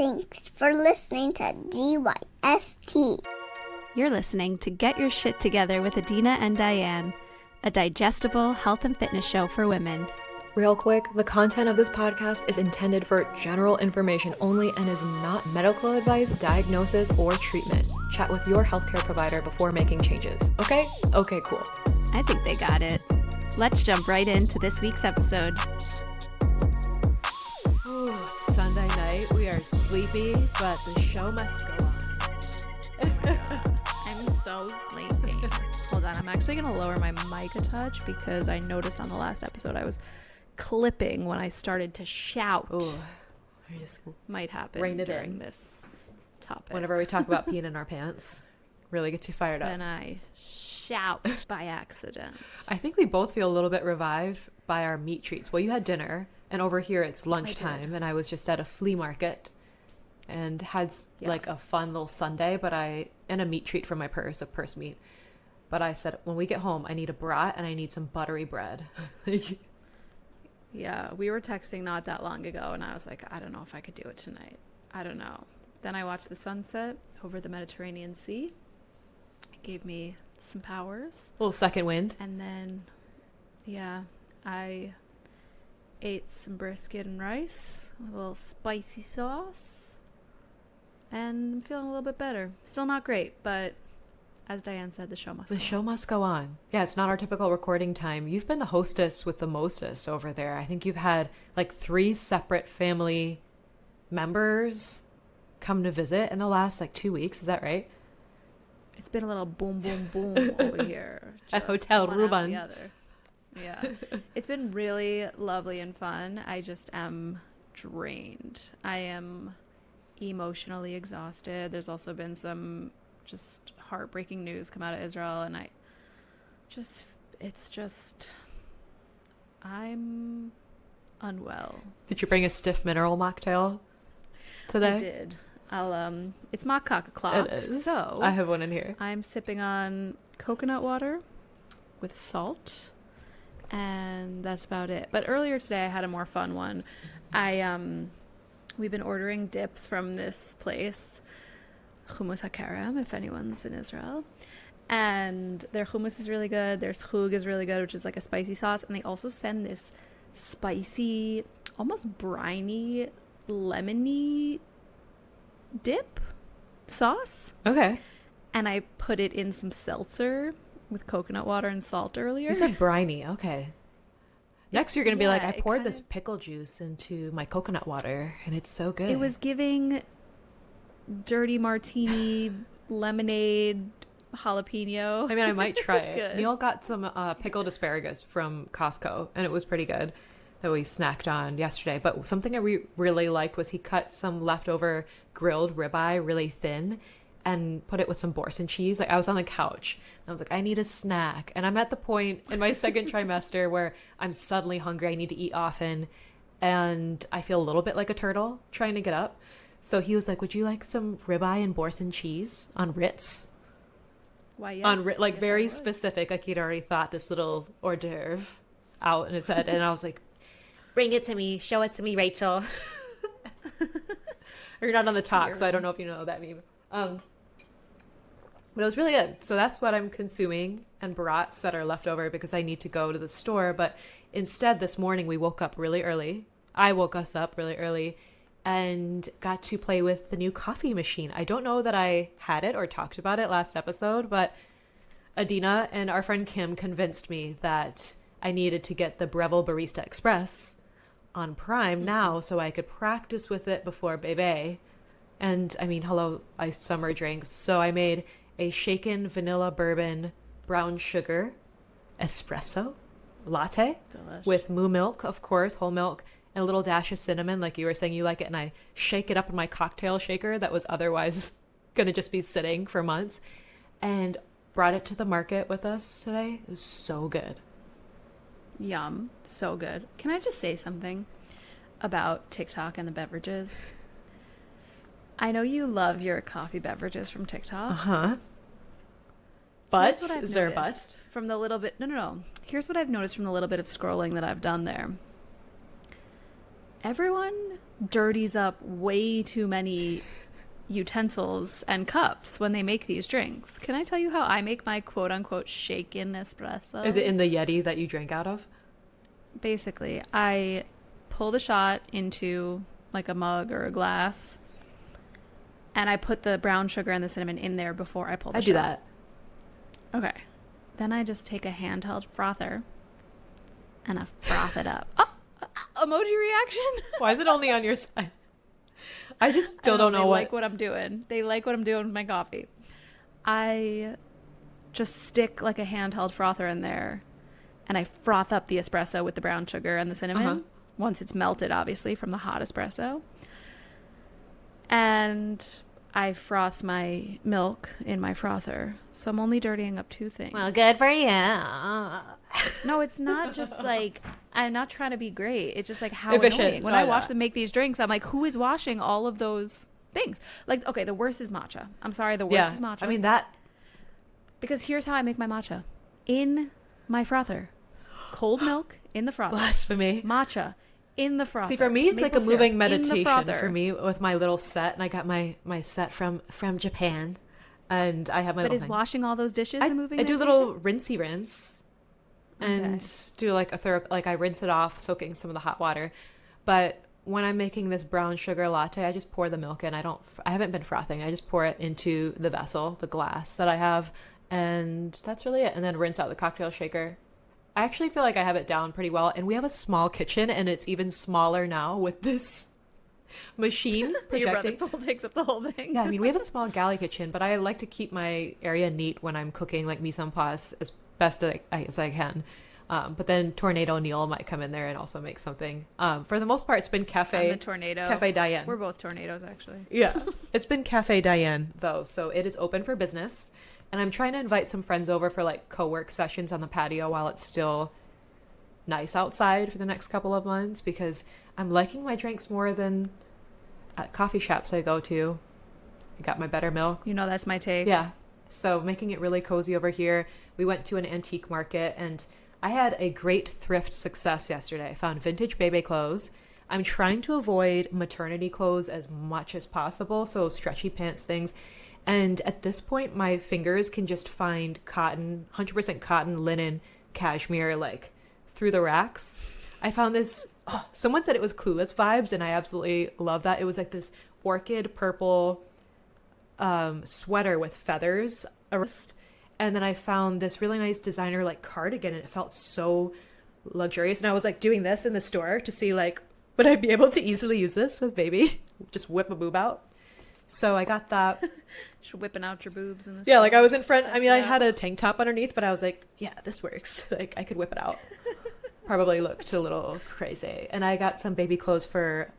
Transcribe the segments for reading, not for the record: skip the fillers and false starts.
Thanks for listening to GYST. You're listening to Get Your Shit Together with Adina and Diane, a digestible health and fitness show for women. Real quick, the content of this podcast is intended for general information only and is not medical advice, diagnosis, or treatment. Chat with your healthcare provider before making changes, okay? Okay, cool. I think they got it. Let's jump right into this week's episode. Ooh, Sunday night, we are sleepy, but the show must go on. Oh my God. I'm so sleepy. Hold on, I'm actually going to lower my mic a touch because I noticed on the last episode I was clipping when I started to shout. Ooh, I just might happen rein it during in. This topic. Whenever we talk about peeing in our pants, really gets you fired up. Then I shout by accident. I think we both feel a little bit revived by our meat treats. Well, you had dinner, and over here it's lunchtime, and I was just at a flea market and had like a fun little Sunday, and a meat treat from my purse, of purse meat. But I said, when we get home, I need a brat and I need some buttery bread. Yeah, we were texting not that long ago, and I was like, I don't know if I could do it tonight. I don't know. Then I watched the sunset over the Mediterranean Sea. It gave me some powers. A little second wind. And then, yeah, I ate some brisket and rice with a little spicy sauce. And I'm feeling a little bit better. Still not great, but as Diane said, the show must go on. The show must go on. Yeah, it's not our typical recording time. You've been the hostess with the mostest over there. I think you've had like 3 separate family members come to visit in the last like 2 weeks. Is that right? It's been a little boom, boom, boom over here. At Hotel one Ruban. after the other. Yeah. It's been really lovely and fun. I just am drained. I am emotionally exhausted. There's also been some just heartbreaking news come out of Israel, and I'm unwell. Did you bring a stiff mineral mocktail today? I did. It's macaque o'clock. It is. So I have one in here. I'm sipping on coconut water with salt, and that's about it. But earlier today I had a more fun one. We've been ordering dips from this place, Hummus HaKerem, if anyone's in Israel. And their hummus is really good. Their schug is really good, which is like a spicy sauce. And they also send this spicy, almost briny, lemony dip sauce. Okay. And I put it in some seltzer with coconut water and salt earlier. You said briny. Okay. Next, you're going to be like, I poured this of pickle juice into my coconut water, and it's so good. It was giving dirty martini, lemonade, jalapeno. I mean, I might try it. Good. Neil got some pickled asparagus from Costco, and it was pretty good that we snacked on yesterday. But something I really liked was he cut some leftover grilled ribeye really thin and put it with some Boursin cheese. Like, I was on the couch and I was like, I need a snack. And I'm at the point in my second trimester where I'm suddenly hungry. I need to eat often. And I feel a little bit like a turtle trying to get up. So he was like, would you like some ribeye and Boursin cheese on Ritz? Why, yes. On like yes, very specific. Like he'd already thought this little hors d'oeuvre out in his head. And I was like, bring it to me. Show it to me, Rachel. You're not on the talk, so I don't know if you know that meme. But it was really good. So that's what I'm consuming, and brats that are left over because I need to go to the store. But instead, this morning we woke up really early. I woke us up really early and got to play with the new coffee machine. I don't know that I had it or talked about it last episode, but Adina and our friend Kim convinced me that I needed to get the Breville Barista Express on Prime now so I could practice with it before Bebe. And I mean, hello, iced summer drinks. So I made a shaken vanilla bourbon brown sugar espresso latte. Delish. With moo milk, of course, whole milk, and a little dash of cinnamon, like you were saying you like it. And I shake it up in my cocktail shaker that was otherwise going to just be sitting for months, and brought it to the market with us today. It was so good. Yum. So good. Can I just say something about TikTok and the beverages? I know you love your coffee beverages from TikTok. Uh-huh. But is there a but? From the little bit... No. Here's what I've noticed from the little bit of scrolling that I've done there. Everyone dirties up way too many utensils and cups when they make these drinks. Can I tell you how I make my quote-unquote shaken espresso? Is it in the Yeti that you drank out of? Basically, I pull the shot into like a mug or a glass, and I put the brown sugar and the cinnamon in there before I pull the shot. I do that. Okay. Then I just take a handheld frother and I froth it up. Oh, emoji reaction. Why is it only on your side? I just still don't know they what. like what I'm doing. They like what I'm doing with my coffee. I just stick like a handheld frother in there and I froth up the espresso with the brown sugar and the cinnamon once it's melted, obviously, from the hot espresso. And I froth my milk in my frother. So I'm only dirtying up 2 things. Well, good for you. No, it's not just like, I'm not trying to be great. It's just like how Efficient. annoying. When I I watch know. them make these drinks, I'm like, who is washing all of those things? Like, okay, the worst is matcha. I'm sorry, the worst is matcha. I mean, that. Because here's how I make my matcha. In my frother. Cold milk in the frother. Blasphemy. Matcha in the frother. See, for me, it's like a Maple moving syrup in the meditation frother. for me with my little set. And I got my set from Japan. And I have my But little is thing. washing all those dishes a moving I do a meditation? little rinsey rinse. And do like a thorough, like I rinse it off, soaking some of the hot water. But when I'm making this brown sugar latte, I just pour the milk in. I haven't been frothing. I just pour it into the vessel, the glass that I have. And that's really it. And then rinse out the cocktail shaker. I actually feel like I have it down pretty well. And we have a small kitchen, and it's even smaller now with this machine Your brother projecting. takes up the whole thing. Yeah, I mean, we have a small galley kitchen, but I like to keep my area neat when I'm cooking, like mise en place, as best as I can. But then Tornado Neil might come in there and also make something. For the most part, it's been I'm the tornado. Cafe Diane. We're both tornadoes, actually. Yeah, it's been Cafe Diane though, so it is open for business. And I'm trying to invite some friends over for like co-work sessions on the patio while it's still nice outside for the next couple of months, because I'm liking my drinks more than at coffee shops I go to. I got my better milk. You know, that's my take. Yeah. So making it really cozy over here. We went to an antique market and I had a great thrift success yesterday. I found vintage baby clothes. I'm trying to avoid maternity clothes as much as possible, so stretchy pants things. And at this point, my fingers can just find cotton, 100% cotton, linen, cashmere, like through the racks. I found this, someone said it was Clueless vibes, and I absolutely love that. It was like this orchid purple sweater with feathers. And then I found this really nice designer like cardigan, and it felt so luxurious. And I was like doing this in the store to see like, would I be able to easily use this with baby? Just whip a boob out. So I got that. Just whipping out your boobs in this. Yeah, like I was in front. I mean, I had a tank top underneath, but I was like, yeah, this works. Like I could whip it out. Probably looked a little crazy. And I got some baby clothes for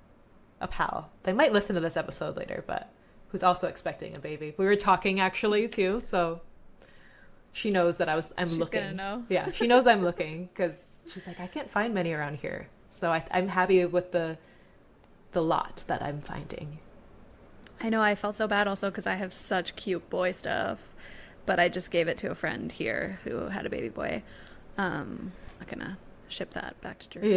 a pal. They might listen to this episode later, but who's also expecting a baby. We were talking actually too, so she knows that I'm looking. She's gonna know. Yeah, she knows I'm looking because she's like, I can't find many around here. So I'm happy with the lot that I'm finding. I know, I felt so bad also because I have such cute boy stuff, but I just gave it to a friend here who had a baby boy. I'm not gonna ship that back to Jersey.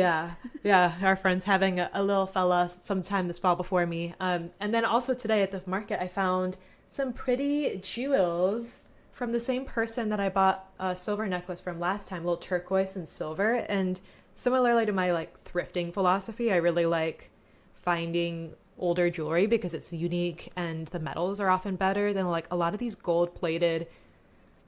Yeah, our friend's having a little fella sometime this fall before me. And then also today at the market, I found some pretty jewels from the same person that I bought a silver necklace from last time, little turquoise and silver. And similarly to my like thrifting philosophy, I really like finding older jewelry because it's unique and the metals are often better than like a lot of these gold plated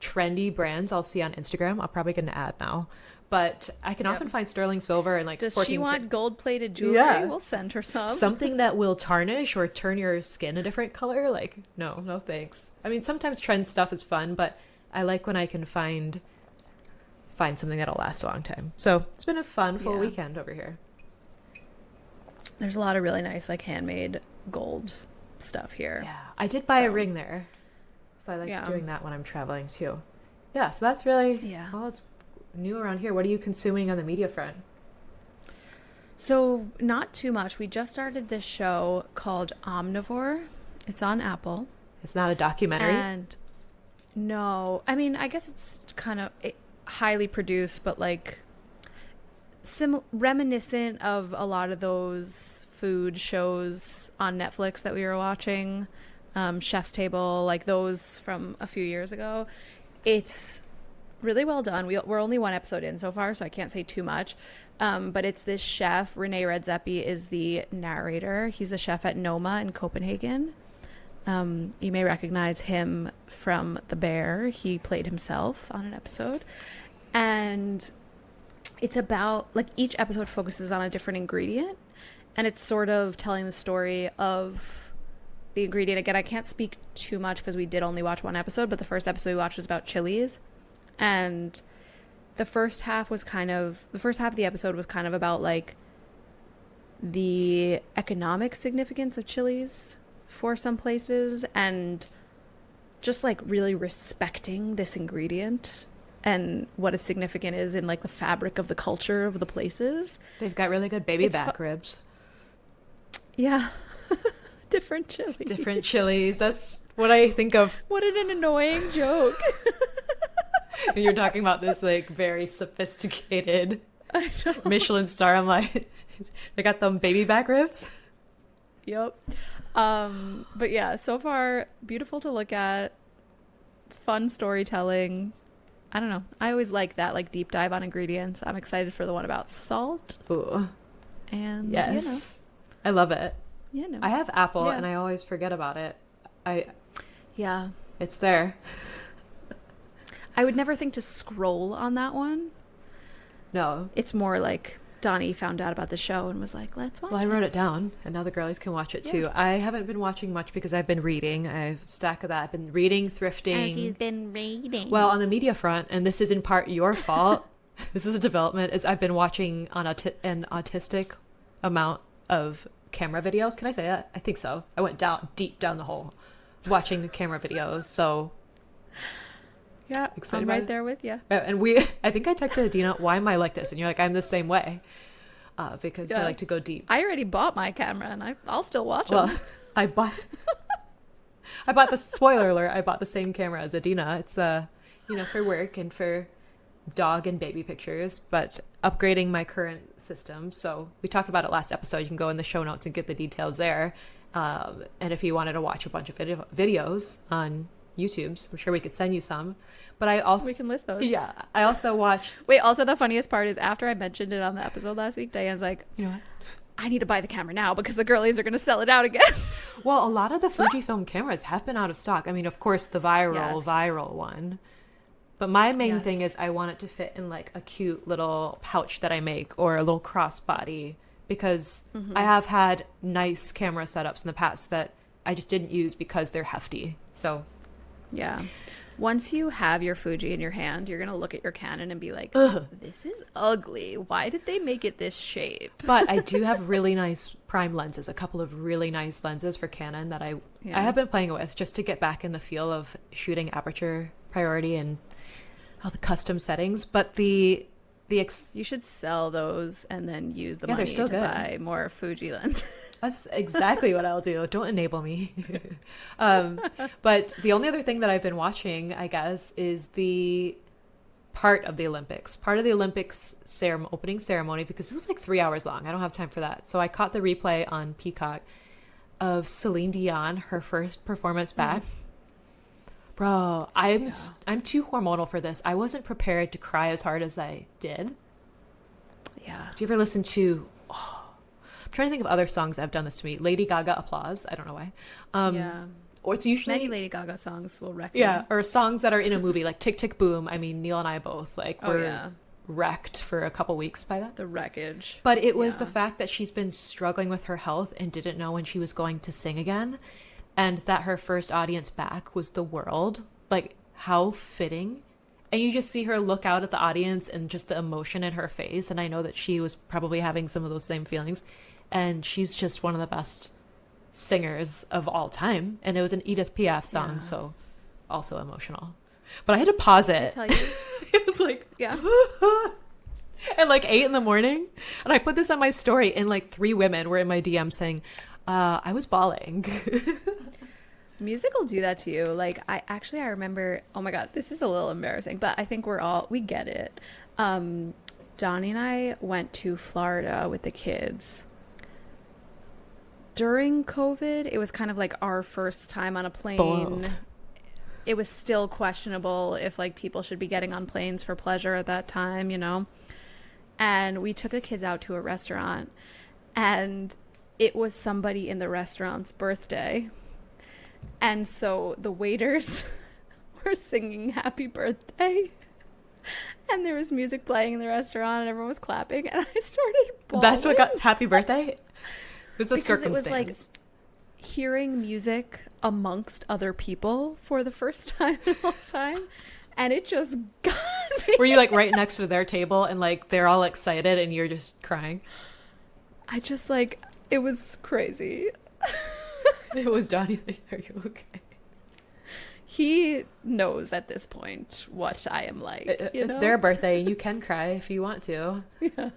trendy brands I'll see on Instagram. I'll probably get an ad now, but I can often find sterling silver and like Does 14 she want gold plated jewelry? Yeah. We'll send her some. something that will tarnish or turn your skin a different color. Like no thanks. I mean, sometimes trend stuff is fun, but I like when I can find something that'll last a long time. So it's been a fun full weekend over here. There's a lot of really nice like handmade gold stuff here. Yeah, I did buy a ring there, so I like doing that when I'm traveling too. Yeah, so that's really well, it's new around here. What are you consuming on the media front? So not too much. We just started this show called Omnivore. It's on Apple. It's not a documentary. And no, I mean, I guess it's kind of highly produced, but like reminiscent of a lot of those food shows on Netflix that we were watching, Chef's Table, like those from a few years ago. It's really well done. We're only one episode in so far, so I can't say too much. But it's this chef, Rene Redzepi is the narrator. He's a chef at Noma in Copenhagen. You may recognize him from The Bear. He played himself on an episode. And it's about, like, each episode focuses on a different ingredient. And it's sort of telling the story of the ingredient. Again, I can't speak too much because we did only watch one episode, but the first episode we watched was about chilies. And the first half of the episode was kind of about, like, the economic significance of chilies for some places and just, like, really respecting this ingredient and what its significant is in, like, the fabric of the culture of the places. They've got really good baby back ribs. Yeah. Different chilies. Different chilies. That's what I think of. What an annoying joke. You're talking about this, like, very sophisticated Michelin star. I'm like, they got them baby back ribs. Yep. But yeah, so far, beautiful to look at. Fun storytelling. I don't know. I always like that, like, deep dive on ingredients. I'm excited for the one about salt. Ooh. And, yes. I love it. Yeah, no. I have Apple and I always forget about it. Yeah. It's there. I would never think to scroll on that one. No. It's more like Donnie found out about the show and was like, let's watch it. Well, I wrote it down, and now the girlies can watch it too. Yeah. I haven't been watching much because I've been reading. I have a stack of that. I've been reading, thrifting. And she's been reading. Well, on the media front, and this is in part your fault, this is a development, is I've been watching an autistic amount of camera videos. Can I say that? I think so. I went deep down the hole watching the camera videos, so... Yeah, excited I'm about right it. there with you. And I think I texted Adina, why am I like this? And you're like, I'm the same way. Because I like to go deep. I already bought my camera and I'll still watch Well, them. I bought the, spoiler alert, I bought the same camera as Adina. It's, for work and for dog and baby pictures, but upgrading my current system. So we talked about it last episode. You can go in the show notes and get the details there. And if you wanted to watch a bunch of videos on YouTube, I'm sure we could send you some. But we can list those. Yeah, I also watched. Wait, also the funniest part is after I mentioned it on the episode last week, Diane's like, you know what? I need to buy the camera now because the girlies are going to sell it out again. Well, a lot of the Fujifilm cameras have been out of stock. I mean, of course, the viral one. But my main thing is I want it to fit in, like, a cute little pouch that I make or a little crossbody, because I have had nice camera setups in the past that I just didn't use because they're hefty. So yeah. Once you have your Fuji in your hand, you're going to look at your Canon and be like, ugh, this is ugly. Why did they make it this shape? But I do have really nice prime lenses, a couple of really nice lenses for Canon that I have been playing with just to get back in the feel of shooting aperture priority and all the custom settings. But you should sell those and then use the they're money still to good. buy more Fuji lenses. That's exactly what I'll do. Don't enable me. But the only other thing that I've been watching, I guess, is the part of the Olympics opening ceremony, because it was like 3 hours long. I don't have time for that. So I caught the replay on Peacock of Celine Dion, her first performance back. Bro, I'm too hormonal for this. I wasn't prepared to cry as hard as I did. Yeah. Do you ever listen to... I'm trying to think of other songs that have done this to me. Lady Gaga, Applause. I don't know why. Or it's usually... Many Lady Gaga songs will wreck Yeah, me. or songs that are in a movie, like Tick, Tick, Boom. I mean, Neil and I both, were wrecked for a couple weeks by that. The wreckage. But it was the fact that she's been struggling with her health and didn't know when she was going to sing again. And that her first audience back was the world. Like, how fitting. And you just see her look out at the audience and just the emotion in her face. And I know that she was probably having some of those same feelings. And she's just one of the best singers of all time. And it was an Edith Piaf song, so also emotional. But I had to pause it. I tell you. It was like, at like 8 a.m. And I put this on my story, and like 3 women were in my DM saying, I was bawling. Music will do that to you. Like, I remember, oh my God, this is a little embarrassing, but I think we get it. Donnie and I went to Florida with the kids during COVID, it was kind of like our first time on a plane. Bold. It was still questionable if like people should be getting on planes for pleasure at that time, you know? And we took the kids out to a restaurant, and it was somebody in the restaurant's birthday. And so the waiters were singing happy birthday, and there was music playing in the restaurant, and everyone was clapping, and I started bawling. That's what got happy birthday? It was the Because circumstance. it was like hearing music amongst other people for the first time in a long time, and it just got me. Were you like right next to their table and like they're all excited and you're just crying? I just like, it was crazy. It was Johnny. Like, are you okay? He knows at this point what I am like. It's their birthday and you can cry if you want to. Yeah.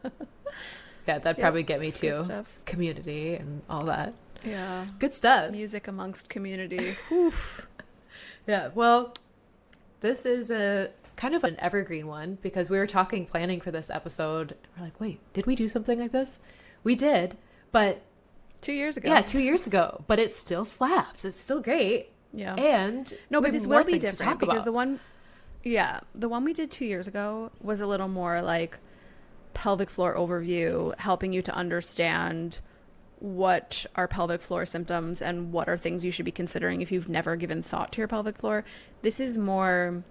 Yeah, that'd probably get me it's good too. stuff. Community and all that. Yeah. Good stuff. Music amongst community. Oof. Yeah, well, this is a kind of an evergreen one because we were planning for this episode. We're like, wait, did we do something like this? We did, but 2 years ago. yeah, 2 years ago. But it still slaps. It's still great. Yeah. And No, we but have this more will be things to different talk because about. the one we did 2 years ago was a little more like pelvic floor overview, helping you to understand what are pelvic floor symptoms and what are things you should be considering if you've never given thought to your pelvic floor. This is more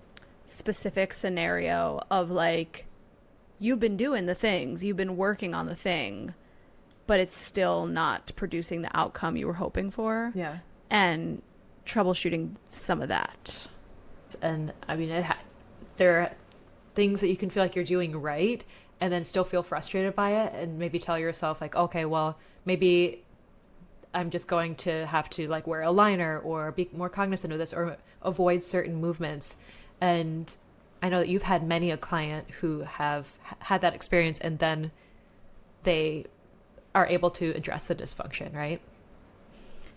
specific scenario of like, you've been doing the things, you've been working on the thing, but it's still not producing the outcome you were hoping for. Yeah. And troubleshooting some of that. And I mean, there are things that you can feel like you're doing right and then still feel frustrated by it and maybe tell yourself like, okay, well, maybe I'm just going to have to like wear a liner or be more cognizant of this or avoid certain movements. And I know that you've had many a client who have had that experience and then they are able to address the dysfunction, right?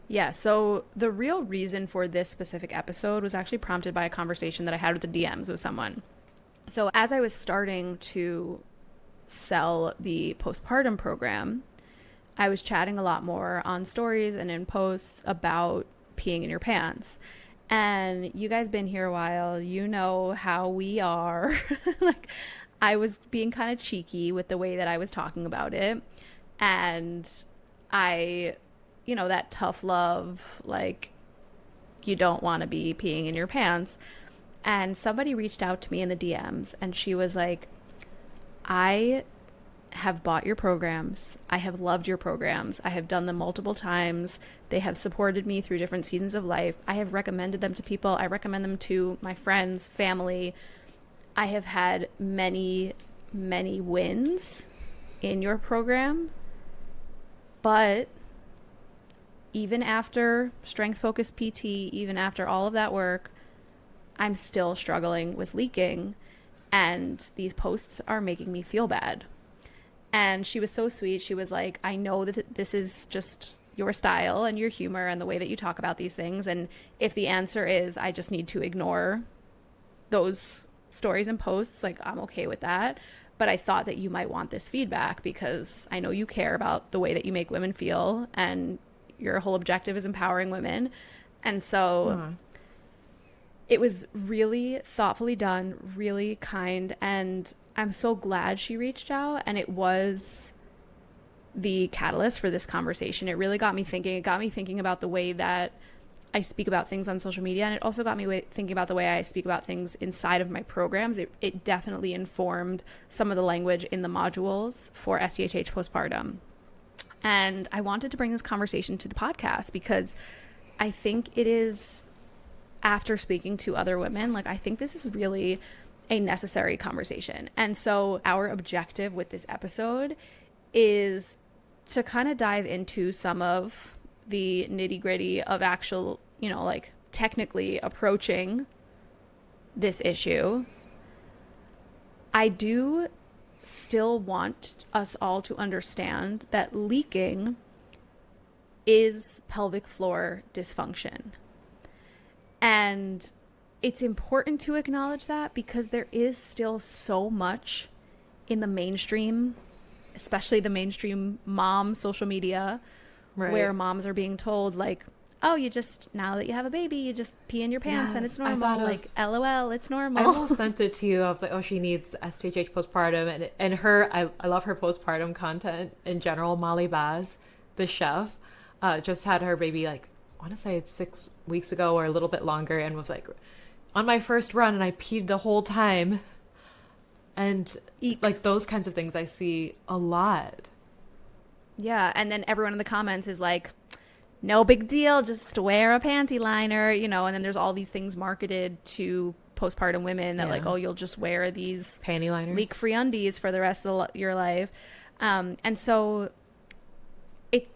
Yeah, so the real reason for this specific episode was actually prompted by a conversation that I had with the DMs with someone. So as I was starting to sell the postpartum program, I was chatting a lot more on stories and in posts about peeing in your pants. And you guys been here a while, you know how we are. Like, I was being kind of cheeky with the way that I was talking about it. And I, you know, that tough love, like, you don't want to be peeing in your pants. And somebody reached out to me in the DMs and she was like, I have bought your programs. I have loved your programs. I have done them multiple times. They have supported me through different seasons of life. I have recommended them to people. I recommend them to my friends, family. I have had many, many wins in your program. But even after strength focused PT, even after all of that work, I'm still struggling with leaking, and these posts are making me feel bad. And she was so sweet. She was like, I know that this is just your style and your humor and the way that you talk about these things. And if the answer is I just need to ignore those stories and posts, like, I'm okay with that. But I thought that you might want this feedback because I know you care about the way that you make women feel and your whole objective is empowering women. And so it was really thoughtfully done, really kind. And I'm so glad she reached out. And it was the catalyst for this conversation. It really got me thinking. It got me thinking about the way that I speak about things on social media. And it also got me thinking about the way I speak about things inside of my programs. It definitely informed some of the language in the modules for SDHH postpartum. And I wanted to bring this conversation to the podcast because I think it is, after speaking to other women, like, I think this is really a necessary conversation. And so our objective with this episode is to kind of dive into some of the nitty gritty of actual, you know, like, technically approaching this issue. I do still want us all to understand that leaking is pelvic floor dysfunction. And it's important to acknowledge that because there is still so much in the mainstream, especially the mainstream mom social media, Right. where moms are being told like, oh, you just, now that you have a baby, you just pee in your pants and it's Yes, I normal. thought of- Like, LOL, it's normal. I almost sent it to you. I was like, oh, she needs STH postpartum. And her, I love her postpartum content in general. Molly Baz, the chef, just had her baby, like, I want to say it's 6 weeks ago or a little bit longer, and was like, on my first run, and I peed the whole time. And Eek. like those kinds of things I see a lot. Yeah, and then everyone in the comments is like, no big deal, just wear a panty liner, you know, and then there's all these things marketed to postpartum women that like, oh, you'll just wear these Panty liners. leak-free undies for the rest of your life. And so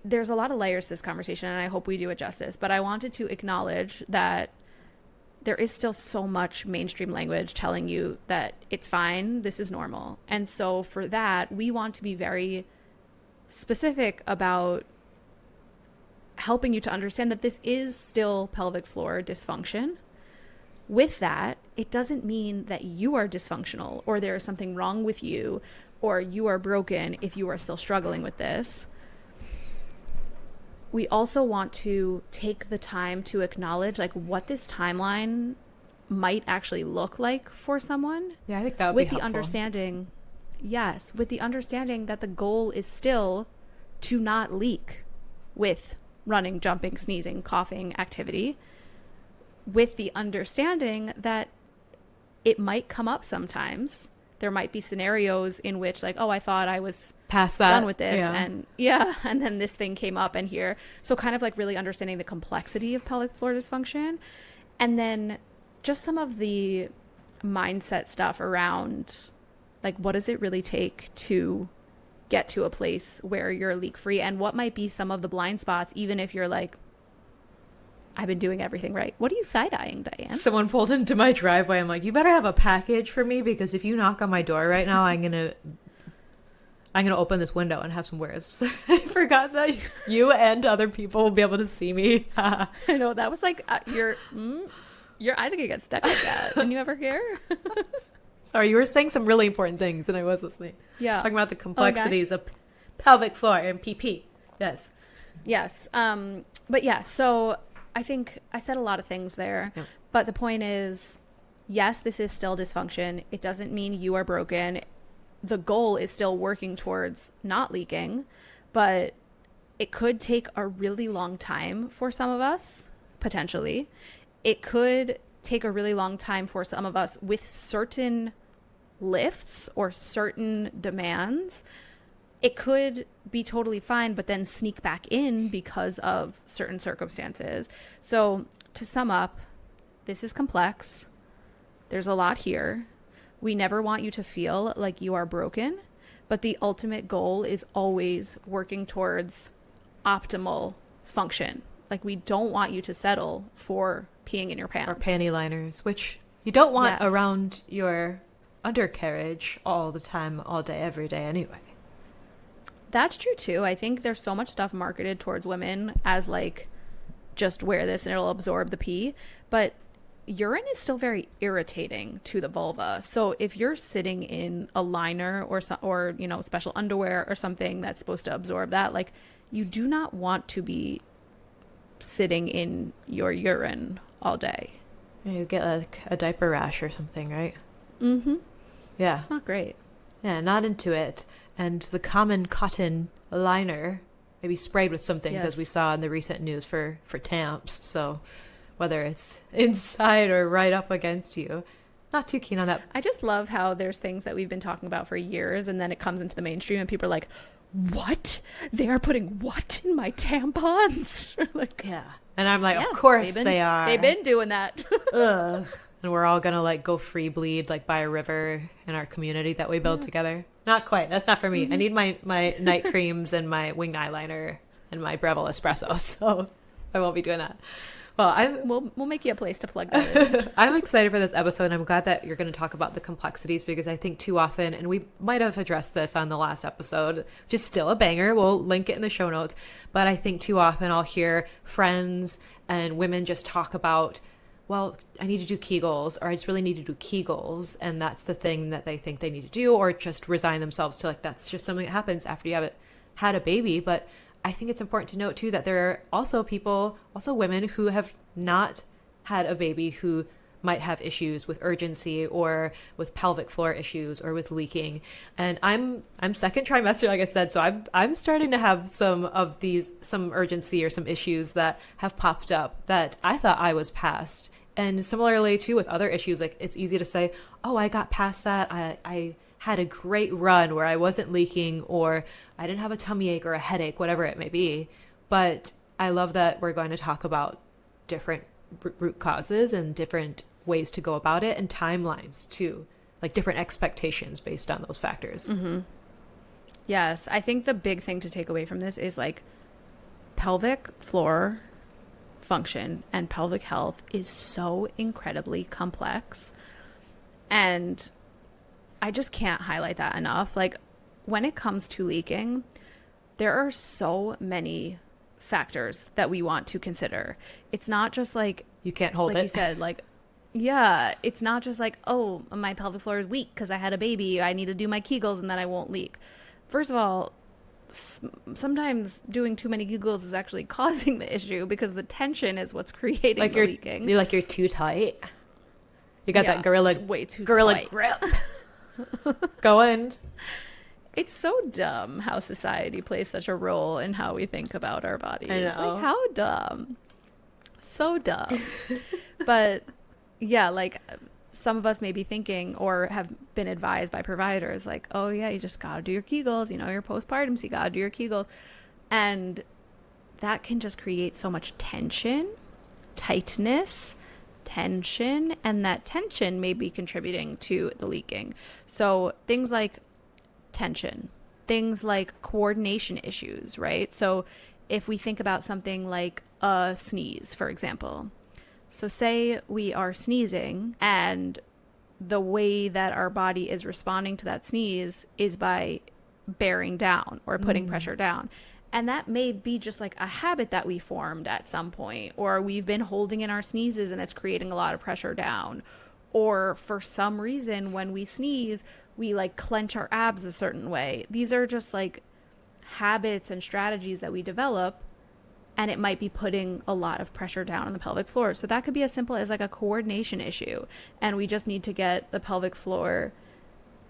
there's a lot of layers to this conversation, and I hope we do it justice. But I wanted to acknowledge that there is still so much mainstream language telling you that it's fine, this is normal. And so for that, we want to be very specific about helping you to understand that this is still pelvic floor dysfunction. With that, it doesn't mean that you are dysfunctional or there is something wrong with you or you are broken if you are still struggling with this. We also want to take the time to acknowledge like what this timeline might actually look like for someone. Yeah, I think that would be with the helpful. understanding, yes, with the understanding that the goal is still to not leak with running, jumping, sneezing, coughing activity, with the understanding that it might come up sometimes. There might be scenarios in which like, oh, I thought I was past that, done with this. yeah. And then this thing came up and here. So kind of like really understanding the complexity of pelvic floor dysfunction. And then just some of the mindset stuff around like, what does it really take to get to a place where you're leak free, and what might be some of the blind spots, even if you're like, I've been doing everything right. What are you side-eyeing, Diane? Someone pulled into my driveway. I'm like, you better have a package for me, because if you knock on my door right now, I'm gonna open this window and have some wares. I forgot that you and other people will be able to see me. I know, that was like your eyes are gonna get stuck like that. Didn't you ever hear? Sorry, you were saying some really important things, and I was listening. Yeah, Talking about the complexities of pelvic floor and PP. Yes. Yes. But yeah, so I think I said a lot of things there, but the point is, yes, this is still dysfunction. It doesn't mean you are broken. The goal is still working towards not leaking, but it could take a really long time for some of us, potentially. It could take a really long time for some of us with certain lifts or certain demands. It could be totally fine, but then sneak back in because of certain circumstances. So to sum up, this is complex. There's a lot here. We never want you to feel like you are broken, but the ultimate goal is always working towards optimal function. Like, we don't want you to settle for peeing in your pants. Or panty liners, which you don't want Yes. around your undercarriage all the time, all day, every day anyway. That's true too. I think there's so much stuff marketed towards women as like, just wear this and it'll absorb the pee. But urine is still very irritating to the vulva. So if you're sitting in a liner or you know, special underwear or something that's supposed to absorb that, like, you do not want to be sitting in your urine all day. You get like a diaper rash or something, right? Mm-hmm. Yeah. It's not great. Yeah, not into it. And the common cotton liner, maybe sprayed with some things, Yes. as we saw in the recent news for tamps. So whether it's inside or right up against you, not too keen on that. I just love how there's things that we've been talking about for years, and then it comes into the mainstream and people are like, what? They are putting what in my tampons? Like, Yeah. And I'm like, yeah, of course they've been- they are. They've been doing that. Ugh. And we're all gonna like go free bleed like by a river in our community that we build together. Not quite. That's not for me. I need my night creams and my wing eyeliner and my Breville espresso. So I won't be doing that. Well, We'll make you a place to plug that in. I'm excited for this episode, and I'm glad that you're going to talk about the complexities, because I think too often, and we might have addressed this on the last episode, which is still a banger. We'll link it in the show notes. But I think too often I'll hear friends and women just talk about, well, I need to do Kegels, or I just really need to do Kegels. And that's the thing that they think they need to do, or just resign themselves to, like, that's just something that happens after you have had a baby. But I think it's important to note too that there are also women who have not had a baby who might have issues with urgency or with pelvic floor issues or with leaking. And I'm second trimester, like I said, so I'm starting to have some urgency or some issues that have popped up that I thought I was past. And similarly too with other issues, like it's easy to say, oh, I got past that. I had a great run where I wasn't leaking, or I didn't have a tummy ache or a headache, whatever it may be. But I love that we're going to talk about different root causes and different ways to go about it, and timelines too, like different expectations based on those factors. Mm-hmm. Yes, I think the big thing to take away from this is like pelvic floor function and pelvic health is so incredibly complex, and I just can't highlight that enough. Like when it comes to leaking, there are so many factors that we want to consider. It's not just like you can't hold like it. You said, like, yeah, it's not just like, oh, my pelvic floor is weak because I had a baby, I need to do my Kegels and then I won't leak. First of all, sometimes doing too many Kegels is actually causing the issue because the tension is what's creating like the leaking. You're too tight. You got that gorilla tight. grip going. It's so dumb how society plays such a role in how we think about our bodies. I know. Like, how dumb. So dumb. But yeah, like some of us may be thinking or have been advised by providers like, oh yeah, you just gotta do your Kegels, you're postpartum, so you gotta do your Kegels. And that can just create so much tension, tightness, tension, and that tension may be contributing to the leaking. So things like tension, things like coordination issues, right? So if we think about something like a sneeze, for example. So say we are sneezing and the way that our body is responding to that sneeze is by bearing down or putting pressure down. And that may be just like a habit that we formed at some point, or we've been holding in our sneezes and it's creating a lot of pressure down. Or for some reason, when we sneeze, we like clench our abs a certain way. These are just like habits and strategies that we develop, and it might be putting a lot of pressure down on the pelvic floor. So that could be as simple as like a coordination issue. And we just need to get the pelvic floor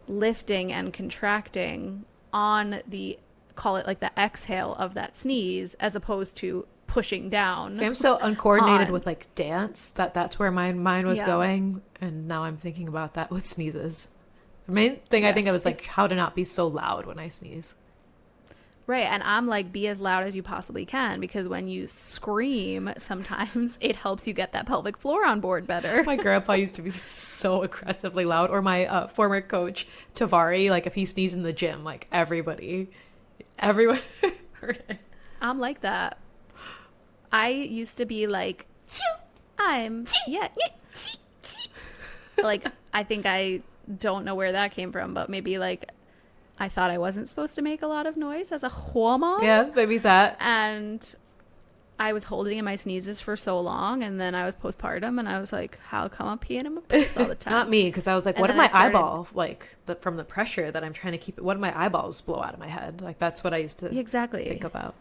lifting and contracting on the, call it like the exhale of that sneeze, as opposed to pushing down. See, I'm so uncoordinated with like dance that's where my mind was going. And now I'm thinking about that with sneezes. The main thing I think of is like how to not be so loud when I sneeze. Right. And I'm like, be as loud as you possibly can, because when you scream, sometimes it helps you get that pelvic floor on board better. My grandpa used to be so aggressively loud, or my former coach, Tavari, like if he sneezed in the gym, like everyone heard it. I'm like that. I used to be like, like, I think I don't know where that came from, but maybe like I thought I wasn't supposed to make a lot of noise as a woman. Yeah, maybe that. And I was holding in my sneezes for so long, and then I was postpartum, and I was like, how come I'm peeing in my pants all the time? Not me, because I was like, what if my eyeball, like from the pressure that I'm trying to keep it, what if my eyeballs blow out of my head? Like that's what I used to think about.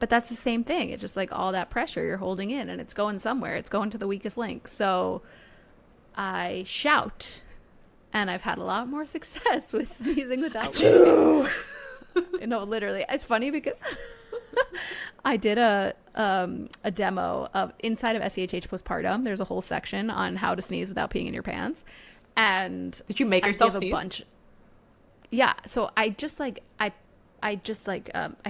But that's the same thing. It's just like all that pressure you're holding in, and it's going somewhere. It's going to the weakest link. So I shout, and I've had a lot more success with sneezing without leaking. No, literally. It's funny because I did a demo of inside of SEHH postpartum. There's a whole section on how to sneeze without peeing in your pants. And did you make yourself sneeze? Yeah. So I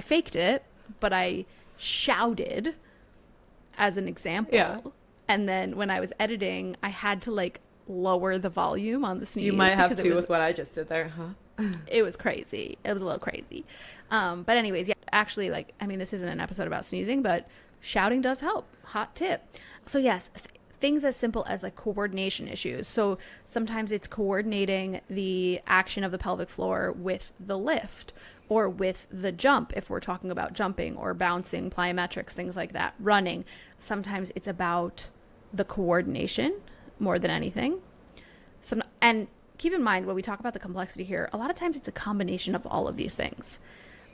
faked it, but I shouted as an example. Yeah. And then when I was editing, I had to like lower the volume on the sneeze. You might have to with what I just did there, huh? It was crazy. It was a little crazy. But anyways, yeah, actually, like, I mean, this isn't an episode about sneezing, but shouting does help. Hot tip. So yes, things as simple as like coordination issues. So sometimes it's coordinating the action of the pelvic floor with the lift or with the jump, if we're talking about jumping or bouncing, plyometrics, things like that, running. Sometimes it's about the coordination more than anything. And keep in mind, when we talk about the complexity here, a lot of times it's a combination of all of these things.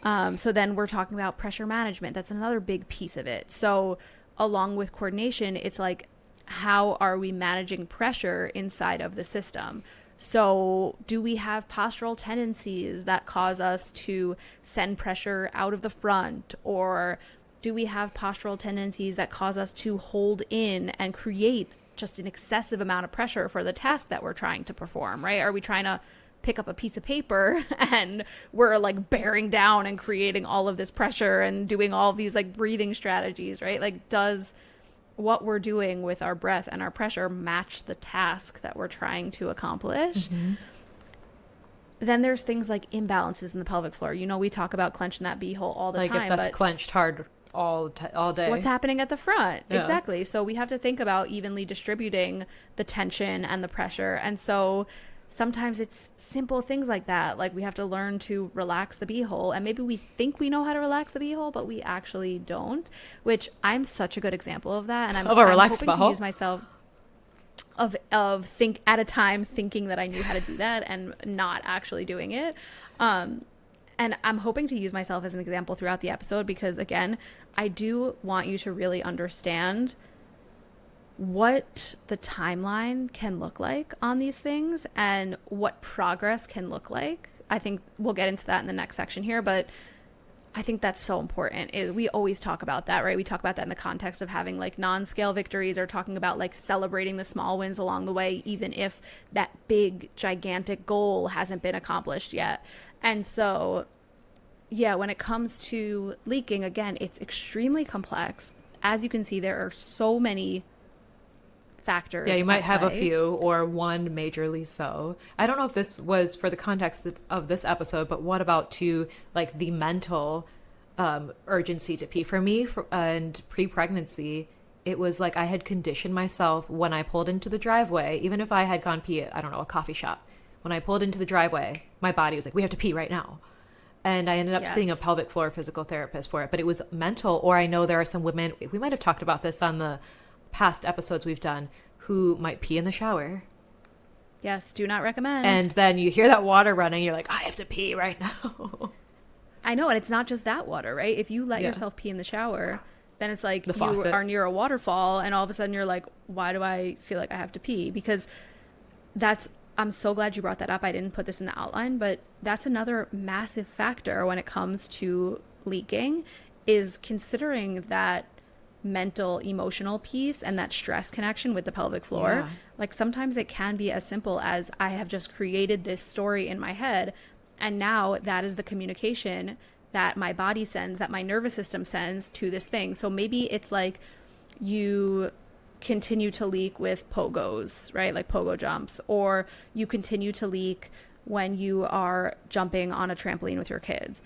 So then we're talking about pressure management. That's another big piece of it. So along with coordination, it's like, how are we managing pressure inside of the system? So do we have postural tendencies that cause us to send pressure out of the front? Or do we have postural tendencies that cause us to hold in and create just an excessive amount of pressure for the task that we're trying to perform, right? Are we trying to pick up a piece of paper and we're like bearing down and creating all of this pressure and doing all of these like breathing strategies, right? Like, does what we're doing with our breath and our pressure match the task that we're trying to accomplish? Then there's things like imbalances in the pelvic floor. You know, we talk about clenching that beehole all the like time. if that's but clenched hard all day. what's happening at the front? Yeah. Exactly. So we have to think about evenly distributing the tension and the pressure. And so sometimes it's simple things like that. Like, we have to learn to relax the beehole, and maybe we think we know how to relax the beehole, but we actually don't, which I'm such a good example of that. And I'm relaxed hoping to butthole? use myself of think at a time, thinking that I knew how to do that and not actually doing it. And I'm hoping to use myself as an example throughout the episode, because again, I do want you to really understand what the timeline can look like on these things and what progress can look like. I think we'll get into that in the next section here, but I think that's so important. We always talk about that, right? We talk about that in the context of having like non-scale victories, or talking about like celebrating the small wins along the way, even if that big, gigantic goal hasn't been accomplished yet. And so, yeah, when it comes to leaking, again, it's extremely complex. As you can see, there are so many factors. Yeah, you might have a play. few, or one majorly so. I don't know if this was for the context of this episode, but what about to like the mental urgency to pee? For me, and pre-pregnancy, it was like I had conditioned myself when I pulled into the driveway, even if I had gone pee at, I don't know, a coffee shop. When I pulled into the driveway, my body was like, we have to pee right now. And I ended up seeing a pelvic floor physical therapist for it. But it was mental. Or I know there are some women, we might have talked about this on the past episodes we've done, who might pee in the shower. Yes, do not recommend. And then you hear that water running, you're like, I have to pee right now. I know, and it's not just that water, right? If you let yourself pee in the shower, then it's like you are near a waterfall, and all of a sudden you're like, why do I feel like I have to pee? Because I'm so glad you brought that up. I didn't put this in the outline, but that's another massive factor when it comes to leaking, is considering that mental emotional piece and that stress connection with the pelvic floor. Yeah. Like, sometimes it can be as simple as, I have just created this story in my head, and now that is the communication that my body sends, that my nervous system sends to this thing. So maybe it's like you continue to leak with pogos, right? Like pogo jumps, or you continue to leak when you are jumping on a trampoline with your kids.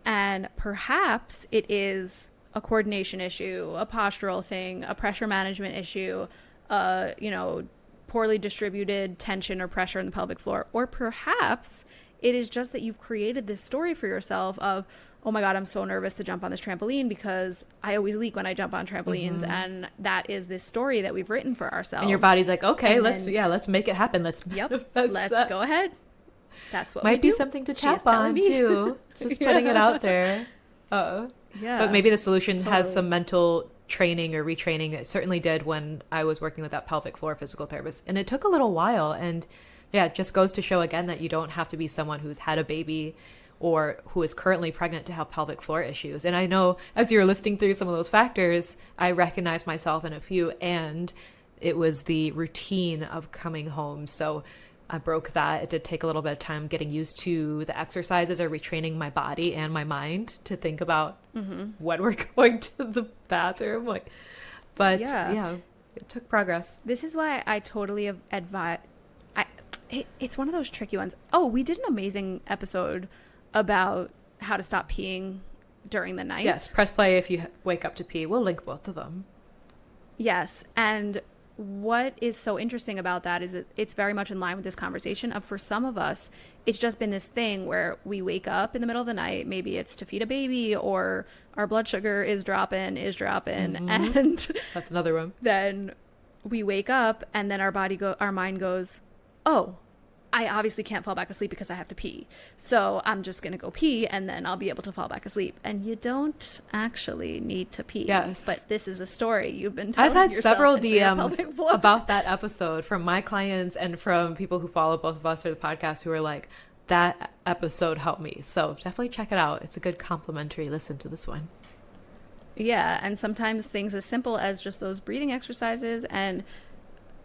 And perhaps it is a coordination issue, a postural thing, a pressure management issue, poorly distributed tension or pressure in the pelvic floor. Or perhaps it is just that you've created this story for yourself of, oh my God, I'm so nervous to jump on this trampoline because I always leak when I jump on trampolines. Mm-hmm. And that is this story that we've written for ourselves. And your body's like, okay, let's make it happen. Let's go ahead. That's what might be something to tap on too. Just putting it out there. Yeah. But maybe the solution has some mental training or retraining. It certainly did when I was working with that pelvic floor physical therapist. And it took a little while. And yeah, it just goes to show again that you don't have to be someone who's had a baby or who is currently pregnant to have pelvic floor issues. And I know as you were listing through some of those factors, I recognized myself in a few, and it was the routine of coming home. So I broke that. It did take a little bit of time getting used to the exercises or retraining my body and my mind to think about when we're going to the bathroom. But yeah, it took progress. This is why I totally advise. It's one of those tricky ones. Oh, we did an amazing episode about how to stop peeing during the night. Yes, press play if you wake up to pee. We'll link both of them. Yes, and what is so interesting about that is it's very much in line with this conversation of, for some of us, it's just been this thing where we wake up in the middle of the night, maybe it's to feed a baby, or our blood sugar is dropping, and that's another one. Then we wake up and then our mind goes, oh, I obviously can't fall back asleep because I have to pee. So I'm just going to go pee and then I'll be able to fall back asleep. And you don't actually need to pee. Yes. But this is a story you've been telling I've had yourself several into your DMs pelvic floor. about that episode from my clients and from people who follow both of us or the podcast who are like, that episode helped me. So definitely check it out. It's a good complimentary listen to this one. Yeah. And sometimes things as simple as just those breathing exercises and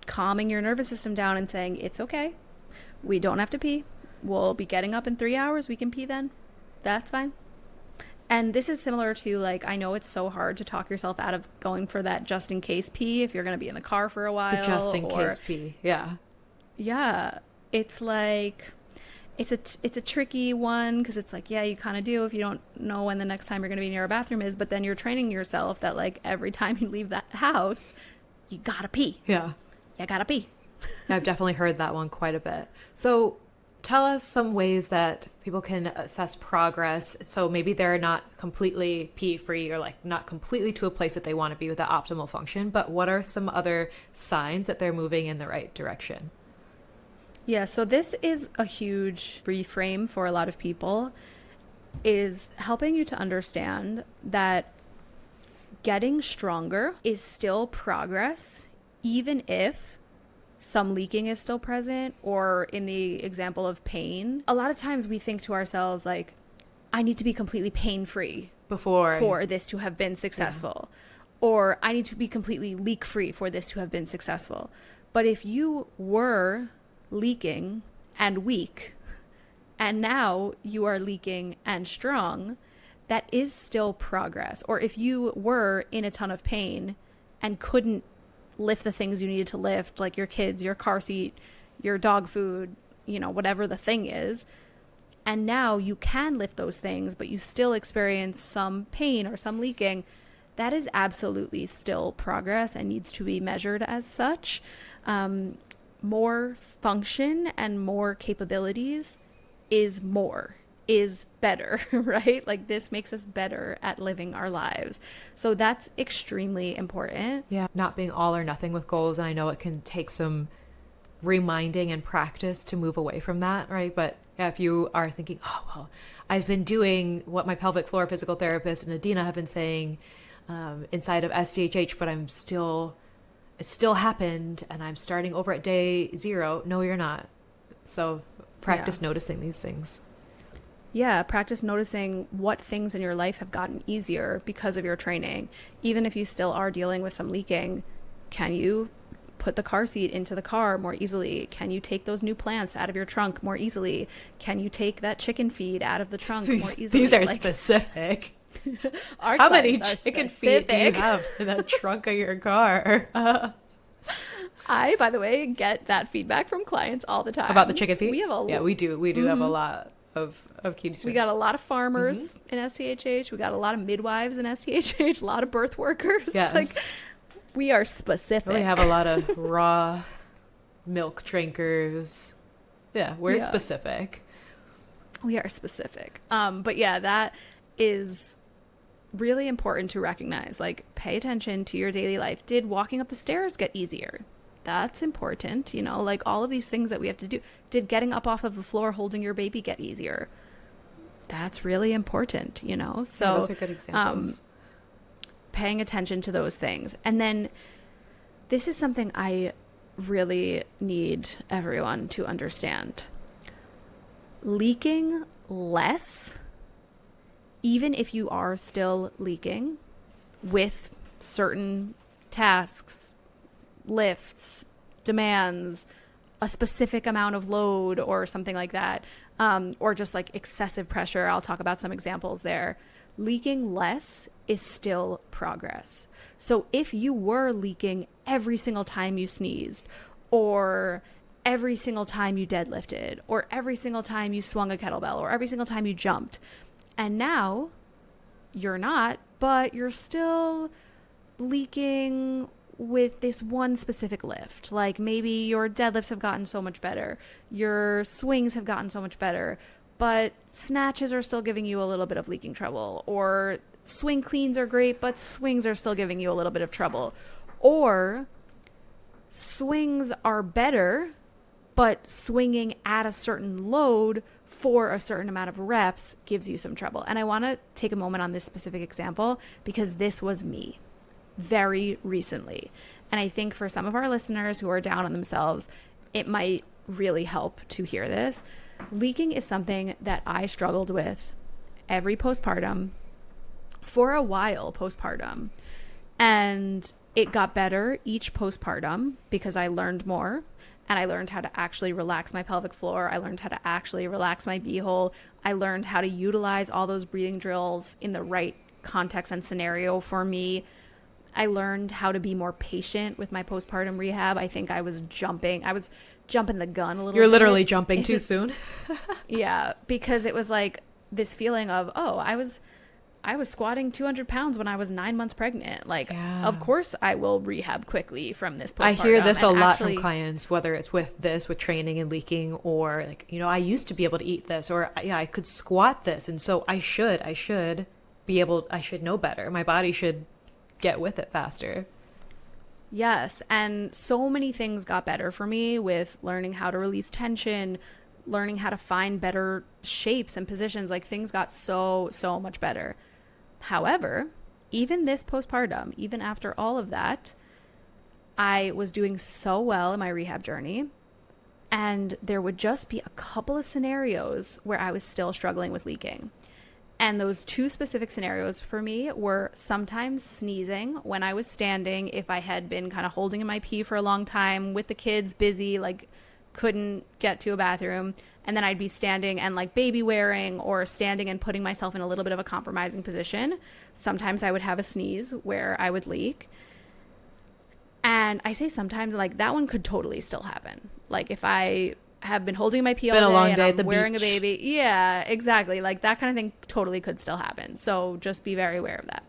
calming your nervous system down and saying, it's okay. We don't have to pee. We'll be getting up in 3 hours. We can pee then. That's fine. And this is similar to, like, I know it's so hard to talk yourself out of going for that just in case pee if you're going to be in the car for a while. The just in case pee. Yeah. Yeah. It's like, it's a tricky one because it's like, yeah, you kind of do if you don't know when the next time you're going to be near a bathroom is. But then you're training yourself that, like, every time you leave that house, you got to pee. Yeah. You got to pee. I've definitely heard that one quite a bit. So tell us some ways that people can assess progress. So maybe they're not completely pee free or like not completely to a place that they want to be with the optimal function, but what are some other signs that they're moving in the right direction? Yeah, so this is a huge reframe for a lot of people, is helping you to understand that getting stronger is still progress, even if some leaking is still present, or in the example of pain. A lot of times we think to ourselves, like, I need to be completely pain-free for this to have been successful. Yeah. Or I need to be completely leak-free for this to have been successful. But if you were leaking and weak, and now you are leaking and strong, that is still progress. Or if you were in a ton of pain and couldn't lift the things you needed to lift, like your kids, your car seat, your dog food, you know, whatever the thing is, and now you can lift those things, but you still experience some pain or some leaking, that is absolutely still progress and needs to be measured as such. More function and more capabilities is better, right? Like, this makes us better at living our lives. So that's extremely important. Yeah, not being all or nothing with goals. And I know it can take some reminding and practice to move away from that, right? But yeah, if you are thinking, oh, well, I've been doing what my pelvic floor physical therapist and Adina have been saying inside of SDHH, but it still happened and I'm starting over at day 0. No, you're not. So practice noticing these things. Yeah, practice noticing what things in your life have gotten easier because of your training. Even if you still are dealing with some leaking, can you put the car seat into the car more easily? Can you take those new plants out of your trunk more easily? Can you take that chicken feed out of the trunk more easily? These are specific. How many chicken feet do you have in that trunk of your car? I, by the way, get that feedback from clients all the time. About the chicken feet? We do have a lot of keys. We got a lot of farmers in STHH. We got a lot of midwives in STHH. A lot of birth workers. Yes. Like, we are specific. We have a lot of raw milk drinkers. Yeah, we're specific. We are specific. But yeah, that is really important to recognize. Like, pay attention to your daily life. Did walking up the stairs get easier? That's important, you know, like all of these things that we have to do. Did getting up off of the floor holding your baby get easier? That's really important, you know? So yeah, those are good examples. Paying attention to those things. And then this is something I really need everyone to understand. Leaking less, even if you are still leaking with certain tasks, lifts, demands, a specific amount of load or something like that, or just like excessive pressure. I'll talk about some examples there. Leaking less is still progress. So if you were leaking every single time you sneezed, or every single time you deadlifted, or every single time you swung a kettlebell, or every single time you jumped, and now you're not, but you're still leaking with this one specific lift. Like, maybe your deadlifts have gotten so much better, your swings have gotten so much better, but snatches are still giving you a little bit of leaking trouble, or swing cleans are great, but swings are still giving you a little bit of trouble, or swings are better, but swinging at a certain load for a certain amount of reps gives you some trouble. And I want to take a moment on this specific example because this was me very recently. And I think for some of our listeners who are down on themselves, it might really help to hear this. Leaking is something that I struggled with every postpartum for a while postpartum. And it got better each postpartum because I learned more. And I learned how to actually relax my pelvic floor. I learned how to actually relax my beehole. I learned how to utilize all those breathing drills in the right context and scenario for me. I learned how to be more patient with my postpartum rehab. I think I was jumping the gun a little bit. You're literally jumping too soon. Yeah, because it was like this feeling of, oh, I was squatting 200 pounds when I was 9 months pregnant. Like, Yeah. Of course I will rehab quickly from this postpartum. I hear this a And lot actually, from clients, whether it's with training and leaking, or like, I used to be able to eat this, or yeah, I could squat this. And so I should know better. My body should get with it faster. Yes. And so many things got better for me with learning how to release tension, learning how to find better shapes and positions. Like, things got so much better. However, even this postpartum, even after all of that, I was doing so well in my rehab journey. And there would just be a couple of scenarios where I was still struggling with leaking. And those two specific scenarios for me were sometimes sneezing when I was standing, if I had been kind of holding in my pee for a long time with the kids busy, like couldn't get to a bathroom. And then I'd be standing and like baby wearing, or standing and putting myself in a little bit of a compromising position. Sometimes I would have a sneeze where I would leak. And I say sometimes, like, that one could totally still happen. Like, if I have been holding my pee all day and I'm wearing a baby. Yeah, exactly. Like, that kind of thing totally could still happen. So just be very aware of that.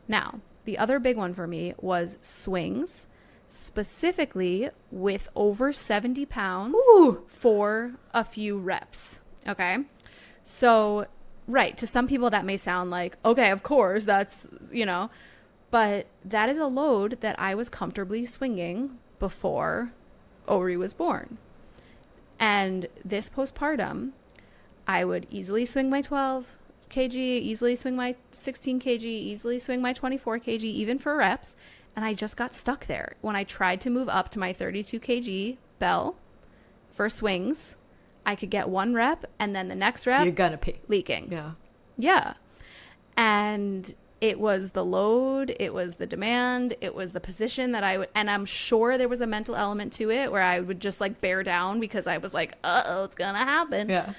Now, the other big one for me was swings, specifically with over 70 pounds for a few reps. Okay. So, right. To some people that may sound like, okay, of course, that's, but that is a load that I was comfortably swinging before Ori was born. And this postpartum, I would easily swing my 12 kg, easily swing my 16 kg, easily swing my 24 kg, even for reps. And I just got stuck there. When I tried to move up to my 32 kg bell for swings, I could get one rep, and then the next rep, you're gonna pee. Leaking. Yeah. Yeah. And it was the load, it was the demand, it was the position that I would, and I'm sure there was a mental element to it where I would just like bear down because I was like, uh-oh, it's gonna happen. Yeah.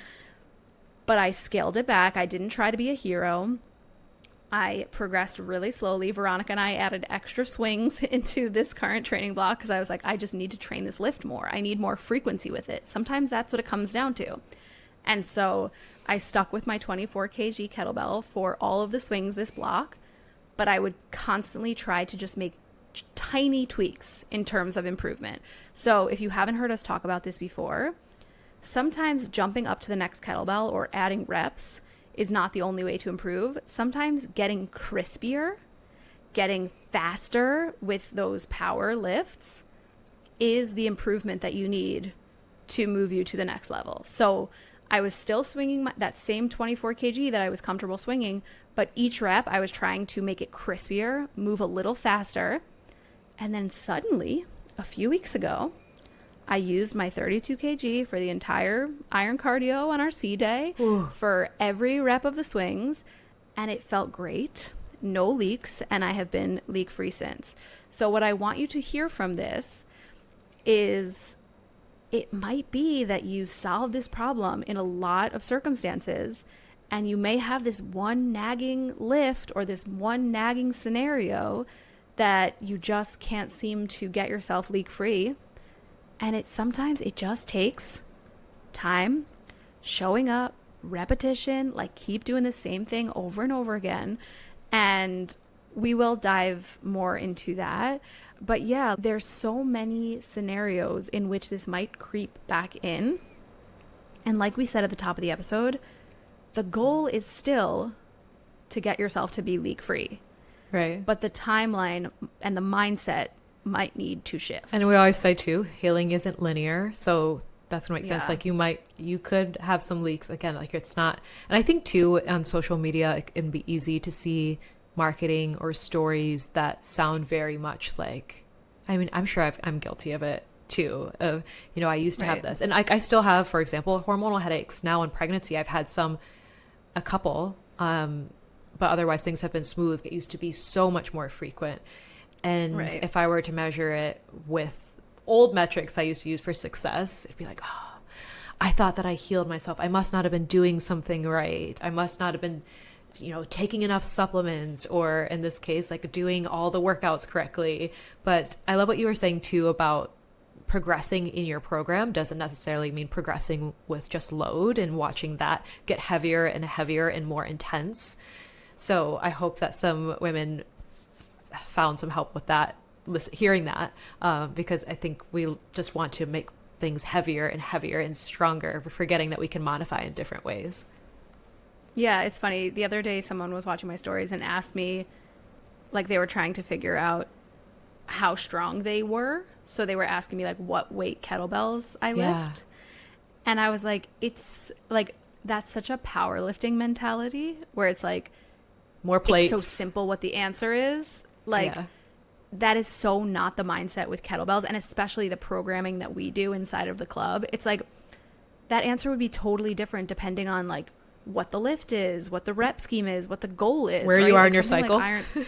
But I scaled it back. I didn't try to be a hero. I progressed really slowly. Veronica and I added extra swings into this current training block because I was like, I just need to train this lift more. I need more frequency with it. Sometimes that's what it comes down to. And so I stuck with my 24 kg kettlebell for all of the swings this block, but I would constantly try to just make tiny tweaks in terms of improvement. So if you haven't heard us talk about this before, sometimes jumping up to the next kettlebell or adding reps is not the only way to improve. Sometimes getting crispier, getting faster with those power lifts is the improvement that you need to move you to the next level. So I was still swinging that same 24 kg that I was comfortable swinging, but each rep I was trying to make it crispier, move a little faster. And then suddenly, a few weeks ago, I used my 32 kg for the entire iron cardio on our C day for every rep of the swings, and it felt great. No leaks, and I have been leak-free since. So what I want you to hear from this is it might be that you solve this problem in a lot of circumstances, and you may have this one nagging lift or this one nagging scenario that you just can't seem to get yourself leak-free. And sometimes it just takes time, showing up, repetition, like keep doing the same thing over and over again. And we will dive more into that. But yeah, there's so many scenarios in which this might creep back in. And like we said at the top of the episode, the goal is still to get yourself to be leak-free. Right. But the timeline and the mindset might need to shift. And we always say too, healing isn't linear. So That's gonna make sense. Yeah. Like you could have some leaks again, like it's not. And I think too, on social media, it can be easy to see marketing or stories that sound very much like, I mean, I'm sure I'm guilty of it too. Of, you know, I used to have Right. this, and I still have, for example, hormonal headaches now in pregnancy. I've had a couple, but otherwise things have been smooth. It used to be so much more frequent. And Right. if I were to measure it with old metrics I used to use for success, it'd be like, oh, I thought that I healed myself. I must not have been doing something right. I must not have been, you know, taking enough supplements, or in this case, like doing all the workouts correctly. But I love what you were saying too about progressing in your program doesn't necessarily mean progressing with just load and watching that get heavier and heavier and more intense. So I hope that some women found some help with that, hearing that, because I think we just want to make things heavier and heavier and stronger, forgetting that we can modify in different ways. Yeah, it's funny. The other day, someone was watching my stories and asked me, like, they were trying to figure out how strong they were. So they were asking me, like, what weight kettlebells I lift. Yeah. And I was like, it's like, that's such a powerlifting mentality where it's like, More plates. it's so simple what the answer is. Like, Yeah. that is so not the mindset with kettlebells, and especially the programming that we do inside of the club. It's like, that answer would be totally different depending on, like, what the lift is, what the rep scheme is, what the goal is, Where right? you are Like, in your something cycle. like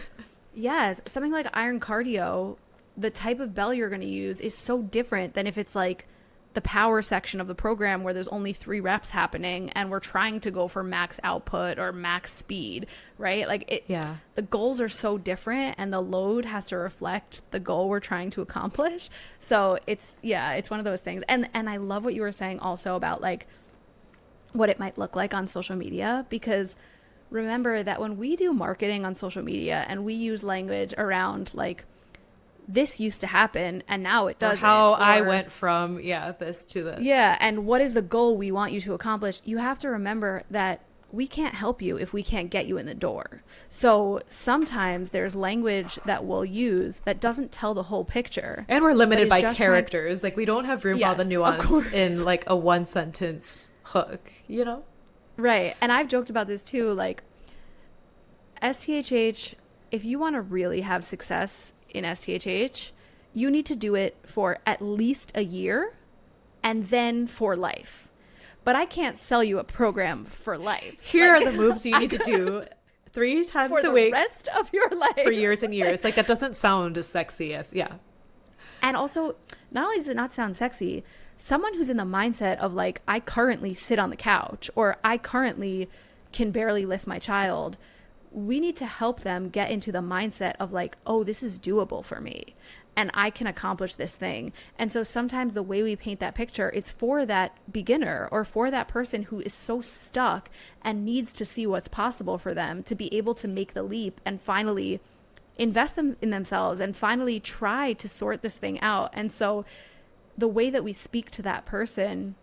yes, something like iron cardio, the type of bell you're going to use is so different than if it's like the power section of the program where there's only 3 reps happening and we're trying to go for max output or max speed, right? Like, Yeah. the goals are so different and the load has to reflect the goal we're trying to accomplish. So it's one of those things. And I love what you were saying also about, like, what it might look like on social media, because remember that when we do marketing on social media and we use language around, like, this used to happen and now it Or doesn't, how I or- went from this to this. yeah, and what is the goal we want you to accomplish? You have to remember that we can't help you if we can't get you in the door. So sometimes there's language that we'll use that doesn't tell the whole picture. And we're limited but by is just characters. Like, we don't have room for all the Yes, of nuance course. in like a one sentence hook, you know? Right. And I've joked about this too. Like, STHH, if you want to really have success in STHH, you need to do it for at least a year and then for life. But I can't sell you a program for life. Here Like, are the moves you need to do 3 times for a the week rest of your life. for years and years. Like, that doesn't sound as sexy as, yeah. And also, not only does it not sound sexy, someone who's in the mindset of, like, I currently sit on the couch or I currently can barely lift my child, we need to help them get into the mindset of, like, oh, this is doable for me and I can accomplish this thing. And so sometimes the way we paint that picture is for that beginner or for that person who is so stuck and needs to see what's possible for them to be able to make the leap and finally invest them in themselves and finally try to sort this thing out. And so the way that we speak to that person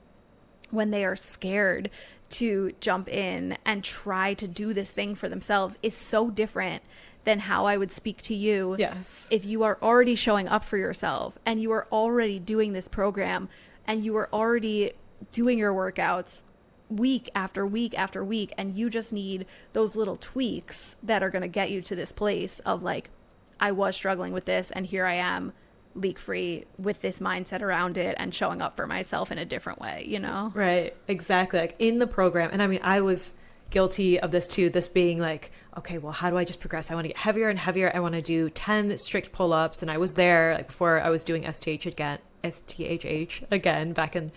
when they are scared to jump in and try to do this thing for themselves is so different than how I would speak to you. Yes. If you are already showing up for yourself and you are already doing this program and you are already doing your workouts week after week after week, and you just need those little tweaks that are going to get you to this place of, like, I was struggling with this and here I am leak free with this mindset around it and showing up for myself in a different way, you know? Right. Exactly. Like, in the program. And I mean, I was guilty of this too, this being like, okay, well, how do I just progress? I want to get heavier and heavier. I want to do 10 strict pull-ups. And I was there, like, before I was doing STHH again back in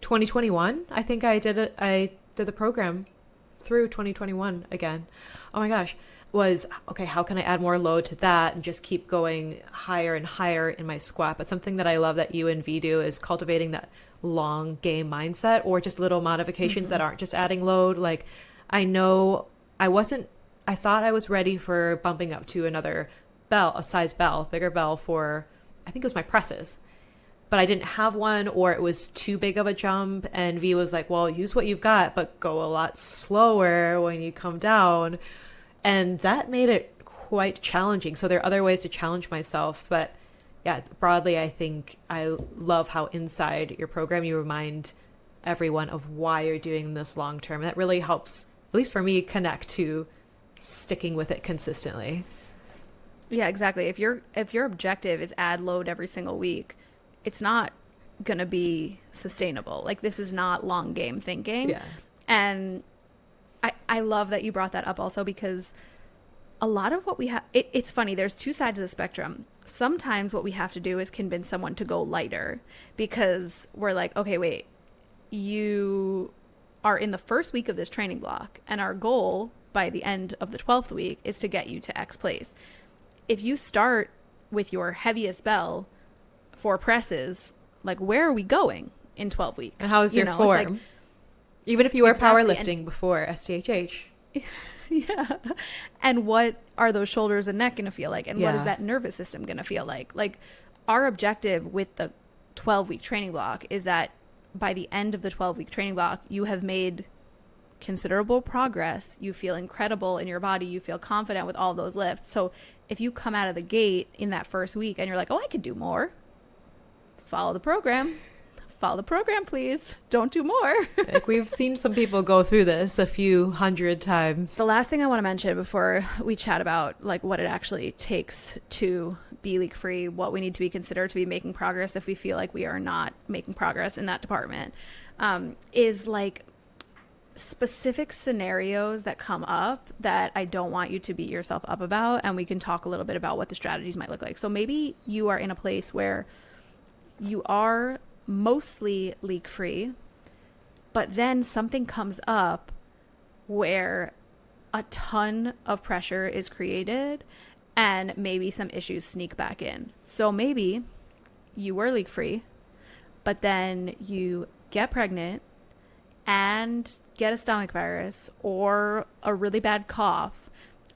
2021. I think I did the program through 2021 again. Oh my gosh. Was, okay, how can I add more load to that and just keep going higher and higher in my squat? But something that I love that you and V do is cultivating that long game mindset, or just little modifications that aren't just adding load. Like, I know I thought I was ready for bumping up to another bell, a size bell, bigger bell for, I think it was my presses, but I didn't have one, or it was too big of a jump. And V was like, well, use what you've got, but go a lot slower when you come down. And that made it quite challenging. So there are other ways to challenge myself, but yeah, broadly, I think I love how inside your program you remind everyone of why you're doing this long term. That really helps, at least for me, connect to sticking with it consistently. Yeah, exactly. If your objective is add load every single week, it's not going to be sustainable. Like, this is not long game thinking. Yeah. And I love that you brought that up also, because a lot of what we have, it's funny, there's two sides of the spectrum. Sometimes what we have to do is convince someone to go lighter, because we're like, okay, wait, you are in the first week of this training block, and our goal by the end of the 12th week is to get you to X place. If you start with your heaviest bell for presses, like, where are we going in 12 weeks? And how is your form? Like, even if you were powerlifting before STHH. Yeah. And what are those shoulders and neck going to feel like? And what is that nervous system going to feel like? Like, our objective with the 12-week training block is that by the end of the 12-week training block, you have made considerable progress. You feel incredible in your body. You feel confident with all those lifts. So if you come out of the gate in that first week and you're like, oh, I could do more, follow the program. Follow the program, please. Don't do more. Like, we've seen some people go through this a few hundred times. The last thing I want to mention before we chat about like what it actually takes to be leak free, what we need to be considered to be making progress if we feel like we are not making progress in that department, is like specific scenarios that come up that I don't want you to beat yourself up about. And we can talk a little bit about what the strategies might look like. So maybe you are in a place where you are mostly leak free, but then something comes up where a ton of pressure is created and maybe some issues sneak back in. So maybe you were leak free, but then you get pregnant and get a stomach virus or a really bad cough,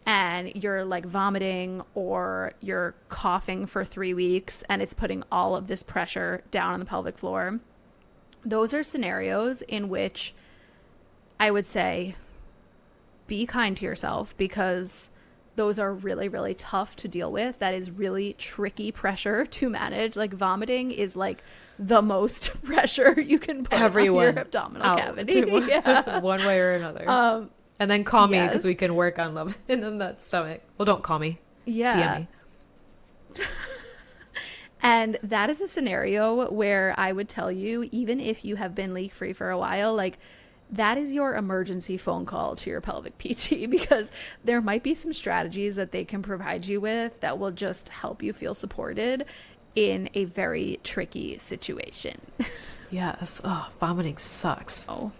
and you're like vomiting or you're coughing for 3 weeks, and it's putting all of this pressure down on the pelvic floor. Those are scenarios in which I would say be kind to yourself, because those are really, really tough to deal with. That is really tricky pressure to manage. Like, vomiting is like the most pressure you can put on your abdominal cavity. Yeah. One way or another. And then call me, because we can work on love in that stomach. Well, don't call me. Yeah. DM me. And that is a scenario where I would tell you, even if you have been leak free for a while, like, that is your emergency phone call to your pelvic PT, because there might be some strategies that they can provide you with that will just help you feel supported in a very tricky situation. Yes. Oh, vomiting sucks. Oh.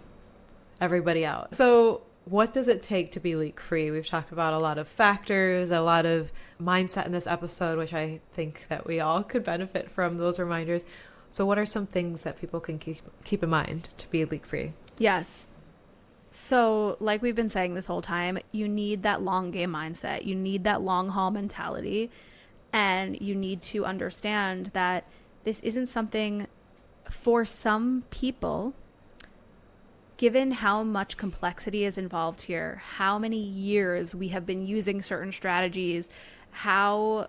Everybody out. So what does it take to be leak free? We've talked about a lot of factors, a lot of mindset in this episode, which I think that we all could benefit from those reminders. So what are some things that people can keep in mind to be leak free? Yes. So like we've been saying this whole time, you need that long game mindset. You need that long haul mentality. And you need to understand that this isn't something for some people, given how much complexity is involved here, how many years we have been using certain strategies, how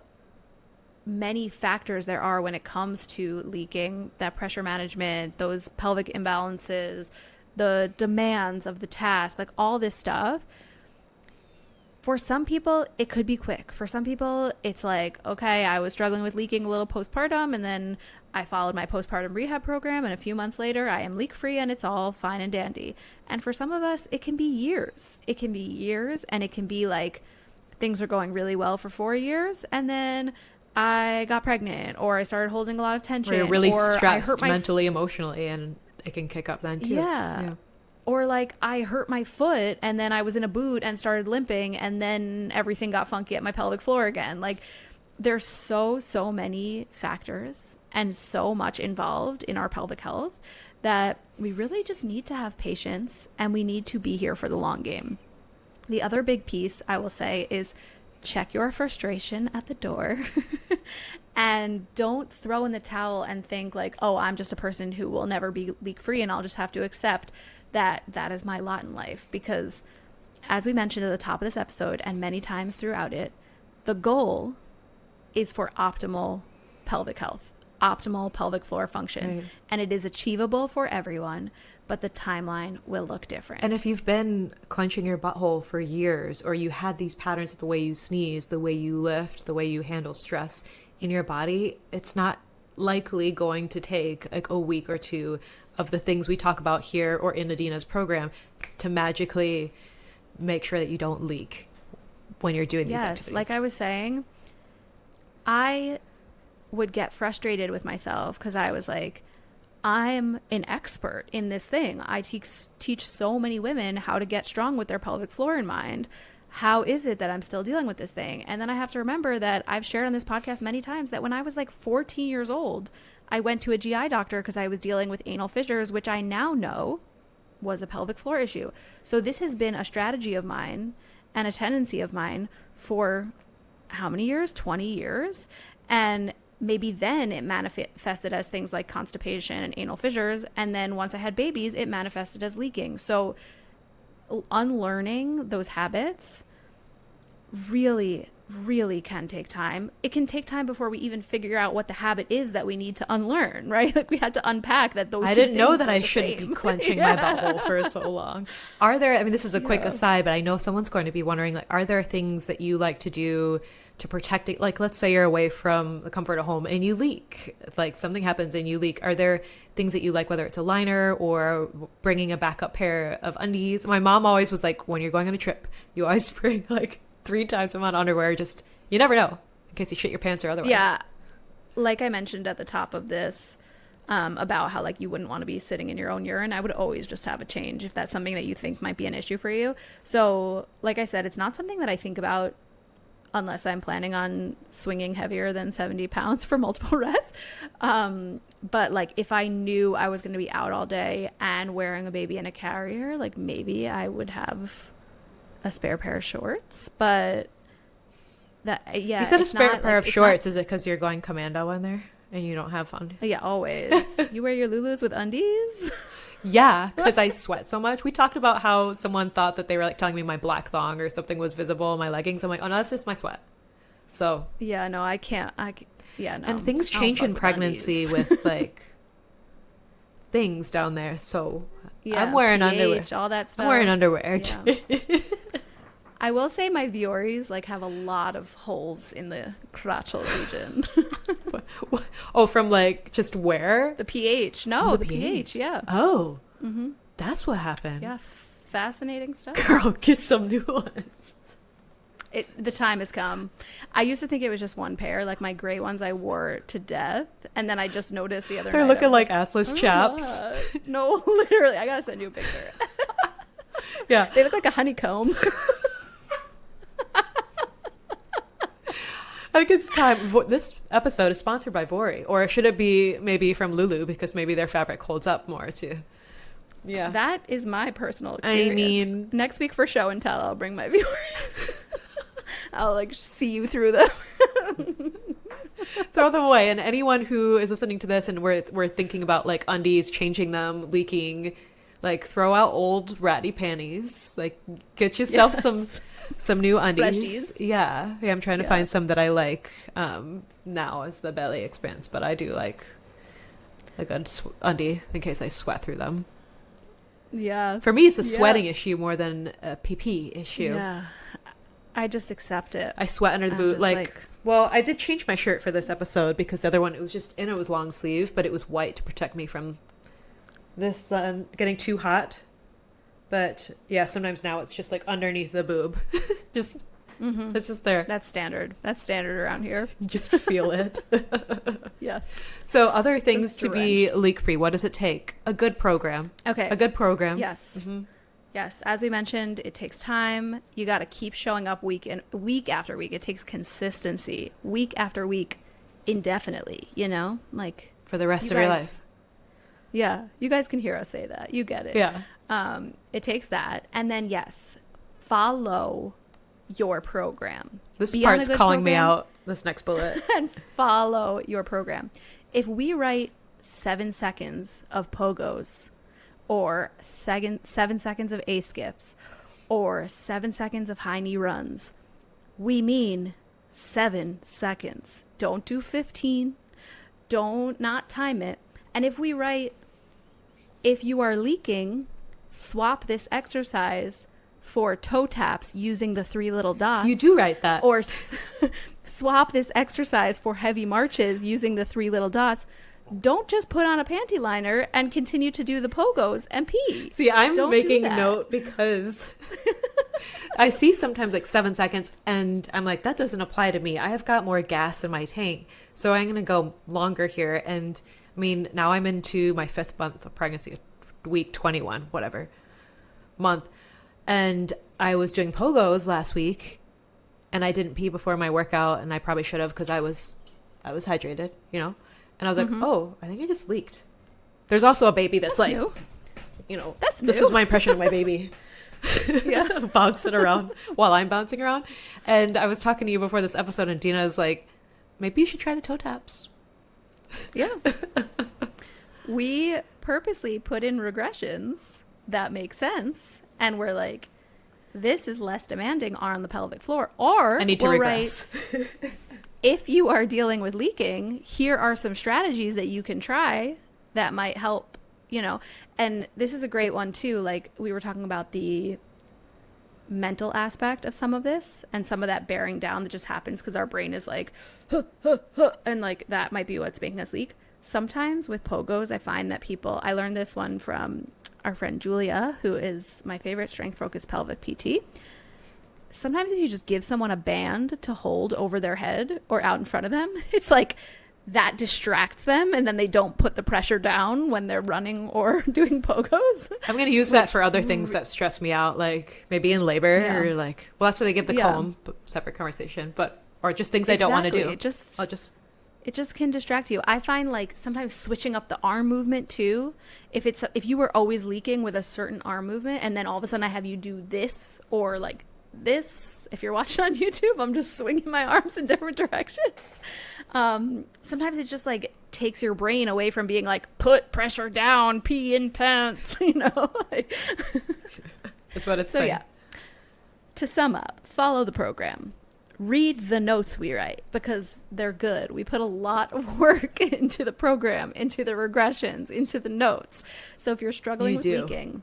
many factors there are when it comes to leaking, that pressure management, those pelvic imbalances, the demands of the task, like all this stuff. For some people, it could be quick. For some people, it's like, okay, I was struggling with leaking a little postpartum, and then I followed my postpartum rehab program, and a few months later, I am leak-free, and it's all fine and dandy. And for some of us, it can be years. It can be years, and it can be like things are going really well for 4 years, and then I got pregnant, or I started holding a lot of tension. Or you're really or stressed I hurt mentally, emotionally, and it can kick up then too. Yeah. Or like I hurt my foot and then I was in a boot and started limping, and then everything got funky at my pelvic floor again. Like, there's so many factors and so much involved in our pelvic health that we really just need to have patience, and we need to be here for the long game. The other big piece I will say is check your frustration at the door and don't throw in the towel and think like, oh, I'm just a person who will never be leak free and I'll just have to accept that is my lot in life. Because as we mentioned at the top of this episode and many times throughout it, the goal is for optimal pelvic health, optimal pelvic floor function. Right. And it is achievable for everyone, but the timeline will look different. And if you've been clenching your butthole for years, or you had these patterns of the way you sneeze, the way you lift, the way you handle stress in your body, it's not likely going to take like a week or two of the things we talk about here or in Adina's program to magically make sure that you don't leak when you're doing these activities. Like I was saying, I would get frustrated with myself because I was like, I'm an expert in this thing. I teach so many women how to get strong with their pelvic floor in mind. How is it that I'm still dealing with this thing? And then I have to remember that I've shared on this podcast many times that when I was like 14 years old, I went to a GI doctor because I was dealing with anal fissures, which I now know was a pelvic floor issue. So this has been a strategy of mine and a tendency of mine for how many years? 20 years. And maybe then it manifested as things like constipation and anal fissures. And then once I had babies, it manifested as leaking. So unlearning those habits really can take time. It can take time before we even figure out what the habit is that we need to unlearn, right? Like we had to unpack that those I two didn't know things that were I the shouldn't same. be clenching my butthole for so long. Are there, I mean, this is a quick aside, but I know someone's going to be wondering, like, are there things that you like to do to protect it? Like, let's say you're away from the comfort of home and you leak, like something happens and you leak. Are there things that you like, whether it's a liner or bringing a backup pair of undies? My mom always was like, when you're going on a trip, you always bring like 3 times the amount of underwear. Just, you never know in case you shit your pants or otherwise. Yeah. Like I mentioned at the top of this, about how like you wouldn't want to be sitting in your own urine. I would always just have a change if that's something that you think might be an issue for you. So like I said, it's not something that I think about unless I'm planning on swinging heavier than 70 pounds for multiple reps. But like if I knew I was going to be out all day and wearing a baby in a carrier, like maybe I would have a spare pair of shorts. But that, yeah. You said a spare pair of shorts. Not, is it because you're going commando in there and you don't have fun? yeah, always. You wear your Lulus with undies? Yeah, because I sweat so much. We talked about how someone thought that they were like telling me my black thong or something was visible in my leggings. I'm like, oh no, that's just my sweat. So yeah, no, I can't. Yeah, no. And things change in pregnancy with like things down there. So yeah, I'm wearing pH, underwear. all that stuff. I'm wearing underwear. Yeah. I will say my Vioris like have a lot of holes in the crotchal region. Oh, from like just where? The pH. No, Oh, the pH. Yeah. Oh, that's what happened. Yeah. Fascinating stuff. Girl, get some new ones. The time has come. I used to think it was just one pair. Like my gray ones I wore to death. And then I just noticed the other They're night. looking I was like assless chaps. No, literally. I got to send you a picture. Yeah. They look like a honeycomb. I think it's time. This episode is sponsored by Vori. Or should it be maybe from Lulu because maybe their fabric holds up more too. Yeah. That is my personal experience. I mean, next week for show and tell, I'll bring my viewers. I'll like see you through them. throw them away. And anyone who is listening to this and we're thinking about like undies, changing them, leaking, like throw out old ratty panties. Like get yourself some new undies. Freshies. Yeah. I'm trying to find some that I like now as the belly expands, but I do like a good undie in case I sweat through them. Yeah. For me, it's a sweating issue more than a PP issue. Yeah. I just accept it. I sweat under the boot. Well, I did change my shirt for this episode because the other one, it was long sleeve, but it was white to protect me from this getting too hot. But yeah, sometimes now it's just like underneath the boob. Just it's just there. That's standard. That's standard around here. You just feel it. Yes. So other things Just to a be leak free. What does it take? A good program. Okay. A good program. Yes. Mm-hmm. Yes. As we mentioned, it takes time. You got to keep showing up week after week. It takes consistency week after week, indefinitely, like For the rest of your life. Yeah. You guys can hear us say that. You get it. Yeah. It takes that. And then, yes, follow your program. This Be on a part's good calling me program out. This next bullet. and follow your program. If we write 7 seconds of pogos or 7 seconds of A skips or 7 seconds of high knee runs, we mean 7 seconds. Don't do 15. don't not time it. And if we write, if you are leaking, swap this exercise for toe taps using the 3 little dots. You do write that. Or swap this exercise for heavy marches using the 3 little dots. Don't just put on a panty liner and continue to do the pogos and pee. See, I'm Don't making do that. note because I see sometimes like 7 seconds and I'm like, that doesn't apply to me. I have got more gas in my tank. So I'm going to go longer here. And I mean, now I'm into my 5th month of pregnancy, week 21, whatever month. And I was doing pogos last week and I didn't pee before my workout. And I probably should have because I was hydrated, you know? And I was like, oh, I think I just leaked. There's also a baby that's like, new. you know, That's this new. is my impression of my baby. Yeah. Bouncing around while I'm bouncing around. And I was talking to you before this episode and Dina's like, maybe you should try the toe taps. Yeah. We purposely put in regressions that make sense. And we're like, this is less demanding on the pelvic floor. Or I need to we'll regress. write, if you are dealing with leaking, here are some strategies that you can try that might help, you know. And this is a great one too. Like we were talking about the mental aspect of some of this and some of that bearing down that just happens because our brain is like, huh, huh, huh, and like that might be what's making us leak. Sometimes with pogos, I find that I learned this one from our friend Julia, who is my favorite strength focused pelvic PT. Sometimes if you just give someone a band to hold over their head or out in front of them, it's like that distracts them and then they don't put the pressure down when they're running or doing pogos. I'm going to use that for other things that stress me out, like maybe in labor or like, well, that's where they give the comb, but separate conversation, but, or just things I don't want to do. It just can distract you. I find like sometimes switching up the arm movement too. If you were always leaking with a certain arm movement and then all of a sudden I have you do this or like this, if you're watching on YouTube, I'm just swinging my arms in different directions. Sometimes it just like takes your brain away from being like, put pressure down, pee in pants, you know? That's what it's so saying. Yeah. To sum up, follow the program. Read the notes we write because they're good. We put a lot of work into the program, into the regressions, into the notes. So if you're struggling with leaking,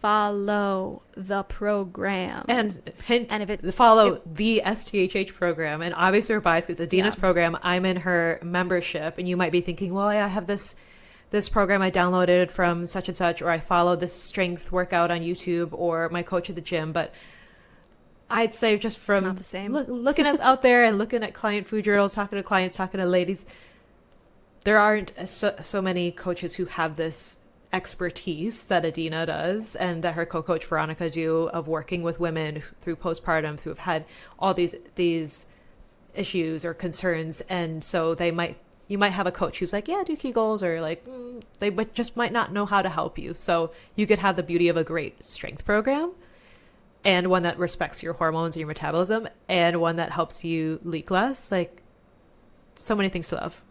follow the program. And hint, follow the STHH program. And obviously we're biased because Adina's program, I'm in her membership. And you might be thinking, well, I have this program I downloaded from such and such, or I follow this strength workout on YouTube, or my coach at the gym. But I'd say just from not the same. Looking at out there and looking at client food journals, talking to clients, talking to ladies, there aren't so many coaches who have this expertise that Adina does and that her co-coach Veronica do of working with women through postpartum who have had all these issues or concerns. And so you might have a coach who's like, yeah, do Kegels, or like they just might not know how to help you. So you could have the beauty of a great strength program and one that respects your hormones and your metabolism and one that helps you leak less. Like, so many things to love.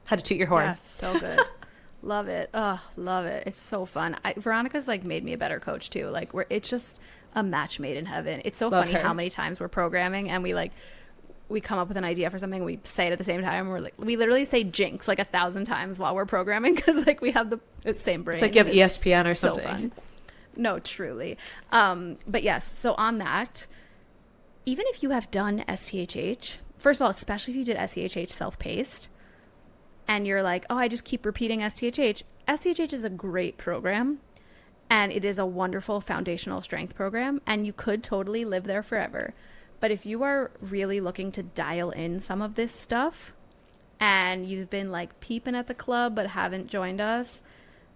How to toot your horn. Yeah, so good. Love it. Oh, love it. It's so fun. Veronica's like made me a better coach too. Like it's just a match made in heaven. It's so funny how many times we're programming and we come up with an idea for something, we say it at the same time. We're like, we literally say jinx like 1,000 times while we're programming because like we have the same brain. It's like you have ESPN or so something. Fun. No, truly. But yes, so on that, even if you have done STHH, first of all, especially if you did STHH self-paced and you're like, oh, I just keep repeating STHH. STHH is a great program and it is a wonderful foundational strength program and you could totally live there forever. But if you are really looking to dial in some of this stuff and you've been like peeping at the club but haven't joined us,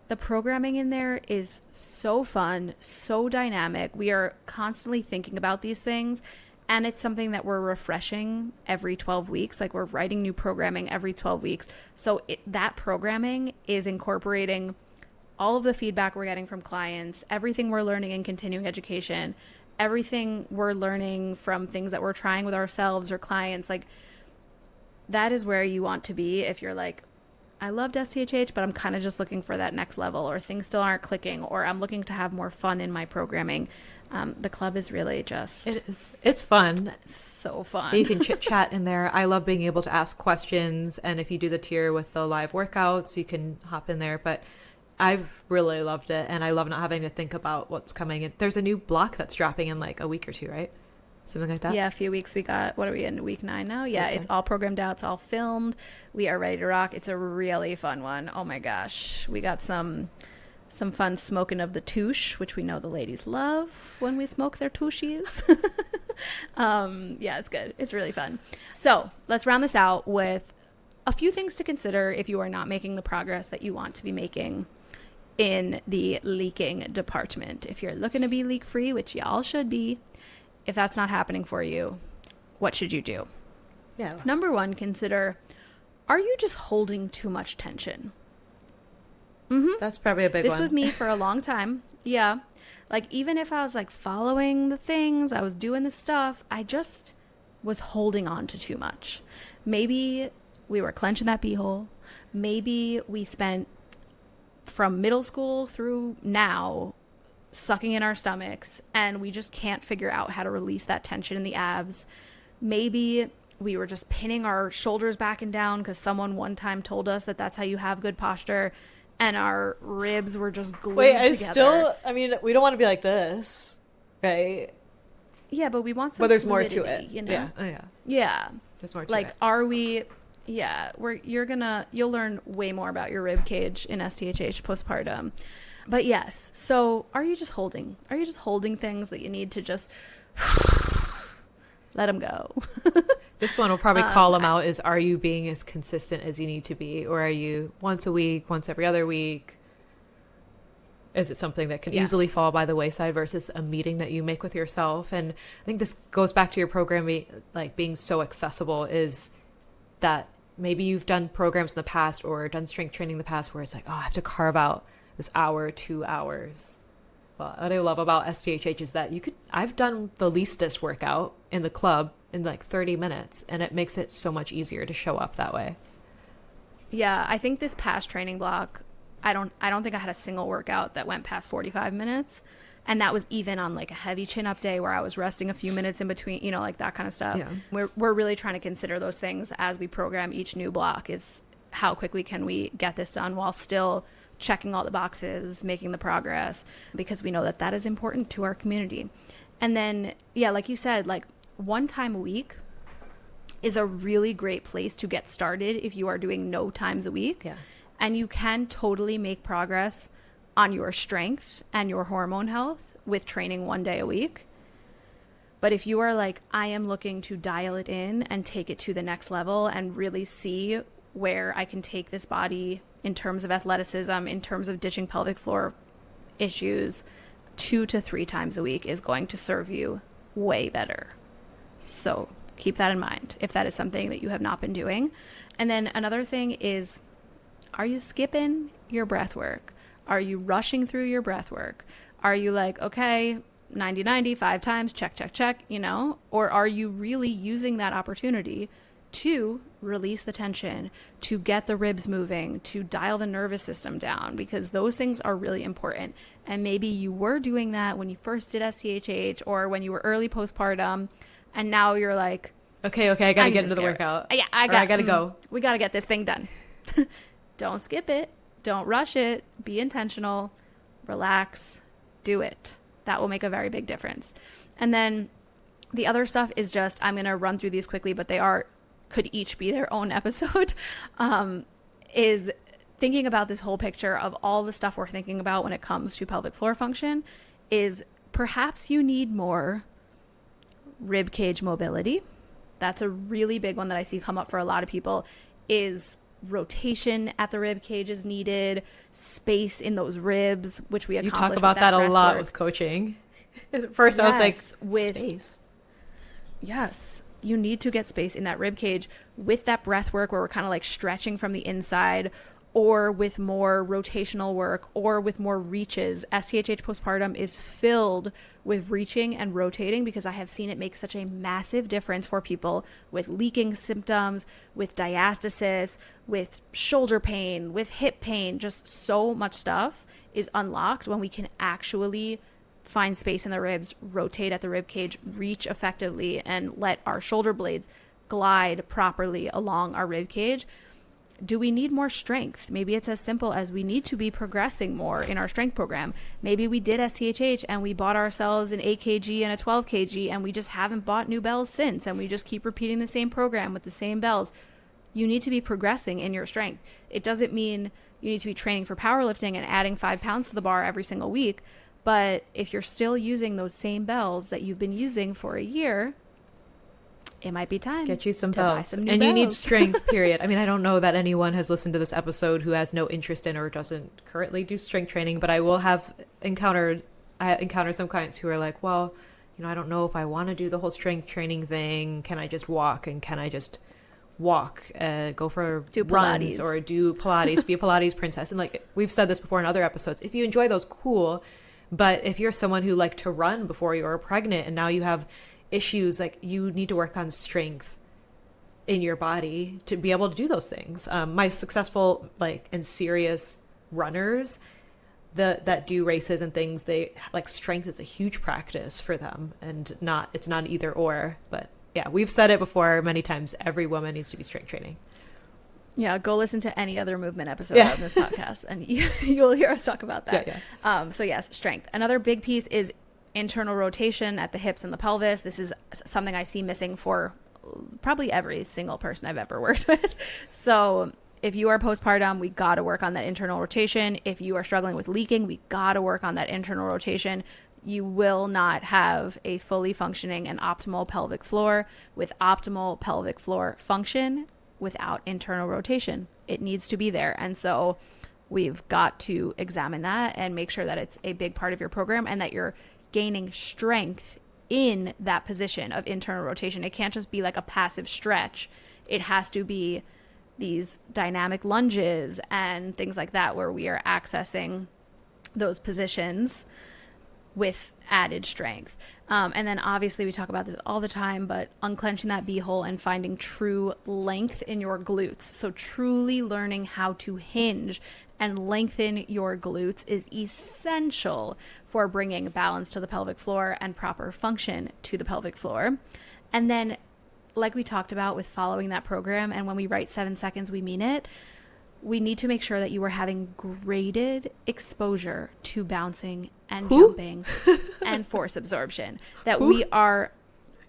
the programming in there is so fun, so dynamic. We are constantly thinking about these things, and it's something that we're refreshing every 12 weeks. Like, we're writing new programming every 12 weeks. So that programming is incorporating all of the feedback we're getting from clients, everything we're learning in continuing education, everything we're learning from things that we're trying with ourselves or clients. Like, that is where you want to be if you're like, I loved STHH, but I'm kind of just looking for that next level, or things still aren't clicking, or I'm looking to have more fun in my programming. The club is really just... It's fun. So fun. You can chit chat in there. I love being able to ask questions. And if you do the tier with the live workouts, you can hop in there. But I've really loved it. And I love not having to think about what's coming. And there's a new block that's dropping in like a week or two, right? Something like that. Yeah, a few weeks. We got, what are we in, week 9 now? Yeah, it's all programmed out. It's all filmed. We are ready to rock. It's a really fun one. Oh my gosh. We got some fun smoking of the touche, which we know the ladies love when we smoke their touches. Yeah, it's good. It's really fun. So let's round this out with a few things to consider if you are not making the progress that you want to be making in the leaking department. If you're looking to be leak free, which y'all should be, if that's not happening for you, what should you do? Yeah. Number 1, consider, are you just holding too much tension? That's probably a big one. This was me for a long time. Yeah. Like, even if I was like following the things, I was doing the stuff, I just was holding on to too much. Maybe we were clenching that beehole. Maybe we spent from middle school through now sucking in our stomachs, and we just can't figure out how to release that tension in the abs. Maybe we were just pinning our shoulders back and down because someone one time told us that that's how you have good posture, and our ribs were just glued together. We don't want to be like this, right? Yeah, but we want some But there's more to fluidity, it. you know? Yeah. Oh, yeah. Yeah. There's more to Like, it. are we... Yeah, you'll learn way more about your rib cage in STHH postpartum. But yes, so are you just holding things that you need to just let them go? This one will probably call them out is, are you being as consistent as you need to be? Or are you once a week, once every other week? Is it something that can easily fall by the wayside versus a meeting that you make with yourself? And I think this goes back to your program being so accessible, is that maybe you've done programs in the past or done strength training in the past where it's like, oh, I have to carve out this hour, 2 hours. Well, what I love about STHH is that I've done the leastest workout in the club in like 30 minutes, and it makes it so much easier to show up that way. Yeah, I think this past training block, I don't think I had a single workout that went past 45 minutes. And that was even on like a heavy chin up day where I was resting a few minutes in between, you know, like that kind of stuff. Yeah. We're really trying to consider those things as we program each new block, is how quickly can we get this done while still checking all the boxes, making the progress, because we know that that is important to our community. And then, yeah, like you said, like 1 time a week is a really great place to get started if you are doing no times a week. Yeah. And you can totally make progress on your strength and your hormone health with training 1 day a week. But if you are like, I am looking to dial it in and take it to the next level and really see where I can take this body in terms of athleticism, in terms of ditching pelvic floor issues, 2 to 3 times a week is going to serve you way better. So keep that in mind if that is something that you have not been doing. And then another thing is, are you skipping your breath work? Are you rushing through your breath work? Are you like, okay, 90, 5 times, check, you know? Or are you really using that opportunity to release the tension, to get the ribs moving, to dial the nervous system down? Because those things are really important. And maybe you were doing that when you first did STHH or when you were early postpartum, and now you're like, okay, I gotta get into the workout. Yeah, I gotta go. We gotta get this thing done. Don't skip it. Don't rush it. Be intentional. Relax. Do it. That will make a very big difference. And then the other stuff is just, I'm going to run through these quickly, but could each be their own episode, is thinking about this whole picture of all the stuff we're thinking about when it comes to pelvic floor function. Is perhaps you need more rib cage mobility. That's a really big one that I see come up for a lot of people. Is rotation at the rib cage is needed, space in those ribs, which we accomplish. You talk about that a lot with coaching. At first, I was like, space. Yes, you need to get space in that rib cage with that breath work where we're kind of like stretching from the inside, or with more rotational work or with more reaches. STHH postpartum is filled with reaching and rotating because I have seen it make such a massive difference for people with leaking symptoms, with diastasis, with shoulder pain, with hip pain. Just so much stuff is unlocked when we can actually find space in the ribs, rotate at the rib cage, reach effectively, and let our shoulder blades glide properly along our rib cage. Do we need more strength? Maybe it's as simple as we need to be progressing more in our strength program. Maybe we did STHH and we bought ourselves an 8 kg and a 12 kg and we just haven't bought new bells since, and we just keep repeating the same program with the same bells. You need to be progressing in your strength. It doesn't mean you need to be training for powerlifting and adding 5 pounds to the bar every single week. But if you're still using those same bells that you've been using for a year, it might be time. Get you some to buy bells. some new And bells. you need strength, period. I mean, I don't know that anyone has listened to this episode who has no interest in or doesn't currently do strength training, but I will have encountered some clients who are like, well, I don't know if I want to do the whole strength training thing. Can I just walk? And can I just walk, go for runs or do Pilates, be a Pilates princess? And like we've said this before in other episodes, if you enjoy those, cool. But if you're someone who liked to run before you were pregnant and now you have issues, like you need to work on strength in your body to be able to do those things. My successful and serious runners that do races and things, they like strength is a huge practice for them, and it's not either or. But yeah, we've said it before many times, every woman needs to be strength training. Yeah, go listen to any other movement episode of this podcast and you'll hear us talk about that. Yeah. So yes, strength. Another big piece is internal rotation at the hips and the pelvis. This is something I see missing for probably every single person I've ever worked with. So if you are postpartum, we got to work on that internal rotation. If you are struggling with leaking, we got to work on that internal rotation. You will not have a fully functioning and optimal pelvic floor with optimal pelvic floor function without internal rotation. It needs to be there. And so we've got to examine that and make sure that it's a big part of your program and that you're gaining strength in that position of internal rotation. It can't just be like a passive stretch. It has to be these dynamic lunges and things like that where we are accessing those positions with added strength. And then obviously we talk about this all the time, but unclenching that beehole and finding true length in your glutes. So truly learning how to hinge and lengthen your glutes is essential for bringing balance to the pelvic floor and proper function to the pelvic floor. And then, like we talked about with following that program, and when we write 7 seconds, we mean it. We need to make sure that you are having graded exposure to bouncing and jumping and force absorption. That we are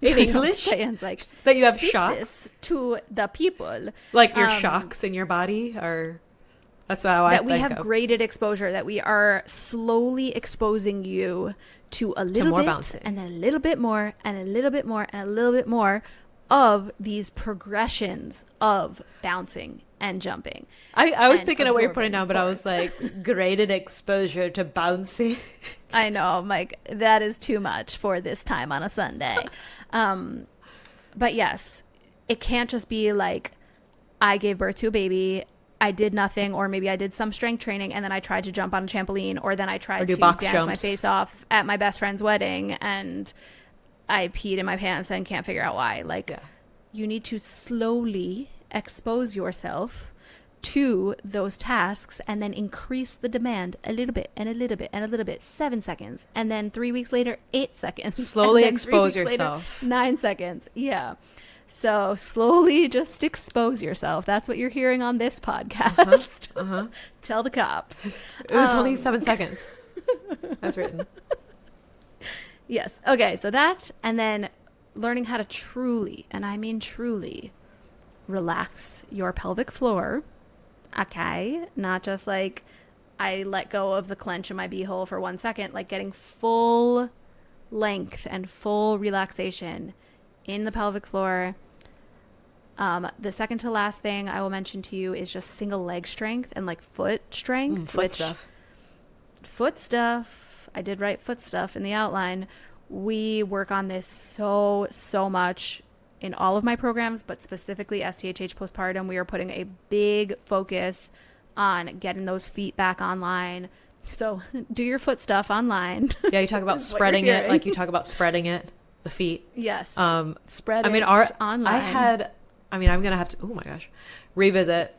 in English. Diane's like, that you have speak shocks this to the people. Like your shocks in your body are. That's how I think that we have graded exposure. That we are slowly exposing you to a little more bit, bouncing, and then a little bit more, and a little bit more, and a little bit more of these progressions of bouncing and jumping. I was picking up what you're putting down, but I was like, graded exposure to bouncing. I know, I'm like, that is too much for this time on a Sunday. But yes, it can't just be like, I gave birth to a baby, I did nothing, or maybe I did some strength training and then I tried to jump on a trampoline, or then I tried to dance my face off at my best friend's wedding and I peed in my pants and can't figure out why. You need to slowly expose yourself to those tasks and then increase the demand a little bit and a little bit and a little bit. 7 seconds. And then 3 weeks later, 8 seconds. Slowly expose yourself. Later, 9 seconds. Yeah. So slowly just expose yourself. That's what you're hearing on this podcast. Tell the cops. It was only 7 seconds. As written. Yes. Okay. So that, and then learning how to truly, and I mean truly, relax your pelvic floor. Okay. Not just like I let go of the clench in my beehole for 1 second, like getting full length and full relaxation in the pelvic floor. The second to last thing I will mention to you is just single leg strength and like foot strength. Foot stuff. I did write foot stuff in the outline. We work on this so much in all of my programs, but specifically STHH postpartum. We are putting a big focus on getting those feet back online. So do your foot stuff online. Yeah, you talk about spreading it, like you talk about spreading it, the feet. Yes. Spread it online. I'm gonna have to, oh my gosh, revisit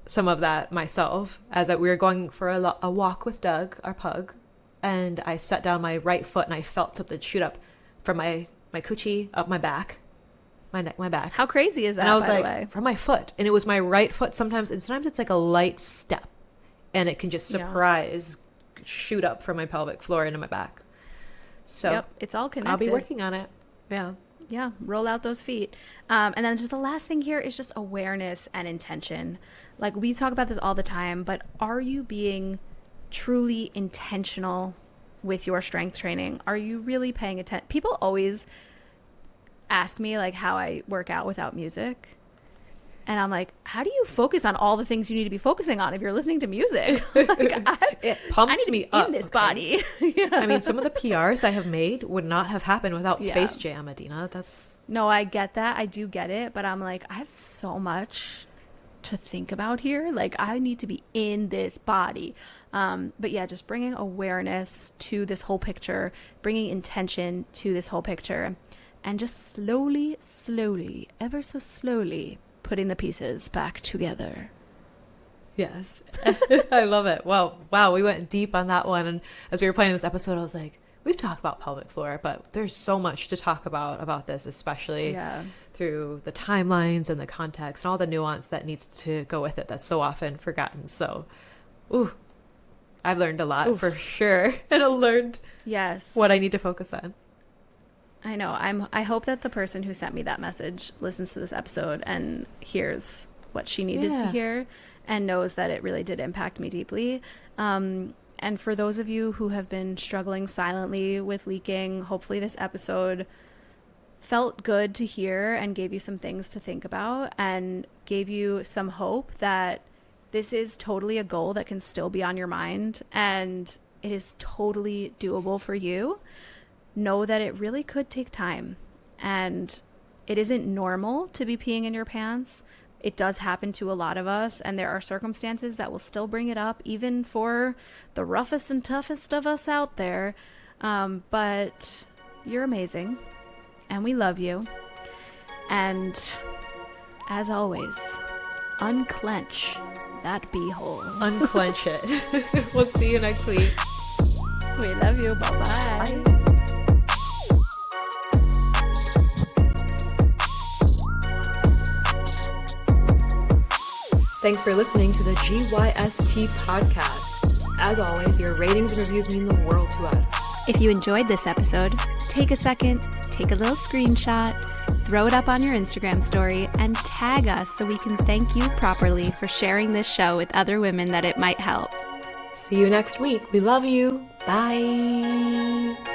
some of that myself as we were going for a walk with Doug, our pug, and I set down my right foot and I felt something shoot up from my coochie up my back, my neck, my back. How crazy is that? And I was by like, the way? from my foot, and it was my right foot sometimes, and sometimes it's like a light step, and it can just surprise shoot up from my pelvic floor into my back. So yep, it's all connected. I'll be working on it. Yeah, roll out those feet. And then just the last thing here is just awareness and intention. Like, we talk about this all the time, but are you being truly intentional with your strength training? Are you really paying attention? People always ask me like how I work out without music. And I'm like, how do you focus on all the things you need to be focusing on if you're listening to music? Like, it pumps me up in this body. Yeah. I mean, some of the PRs I have made would not have happened without Space Jam, Adina. No, I get that. I do get it. But I'm like, I have so much to think about here. Like, I need to be in this body. But yeah, just bringing awareness to this whole picture, bringing intention to this whole picture, and just slowly, ever so slowly, putting the pieces back together. Yes. I love it. Wow, we went deep on that one. And as we were planning this episode, I was like, we've talked about pelvic floor, but there's so much to talk about this, especially through the timelines and the context and all the nuance that needs to go with it that's so often forgotten. So, I've learned a lot for sure. And I learned what I need to focus on. I know. I hope that the person who sent me that message listens to this episode and hears what she needed to hear and knows that it really did impact me deeply. And for those of you who have been struggling silently with leaking, hopefully this episode felt good to hear and gave you some things to think about and gave you some hope that this is totally a goal that can still be on your mind and it is totally doable for you. Know that it really could take time and it isn't normal to be peeing in your pants. It does happen to a lot of us, and there are circumstances that will still bring it up, even for the roughest and toughest of us out there. But you're amazing and we love you. And as always, unclench that beehole. Unclench it. We'll see you next week. We love you. Bye-bye. Bye. Thanks for listening to the GYST podcast. As always, your ratings and reviews mean the world to us. If you enjoyed this episode, take a second, take a little screenshot, throw it up on your Instagram story, and tag us so we can thank you properly for sharing this show with other women that it might help. See you next week. We love you. Bye.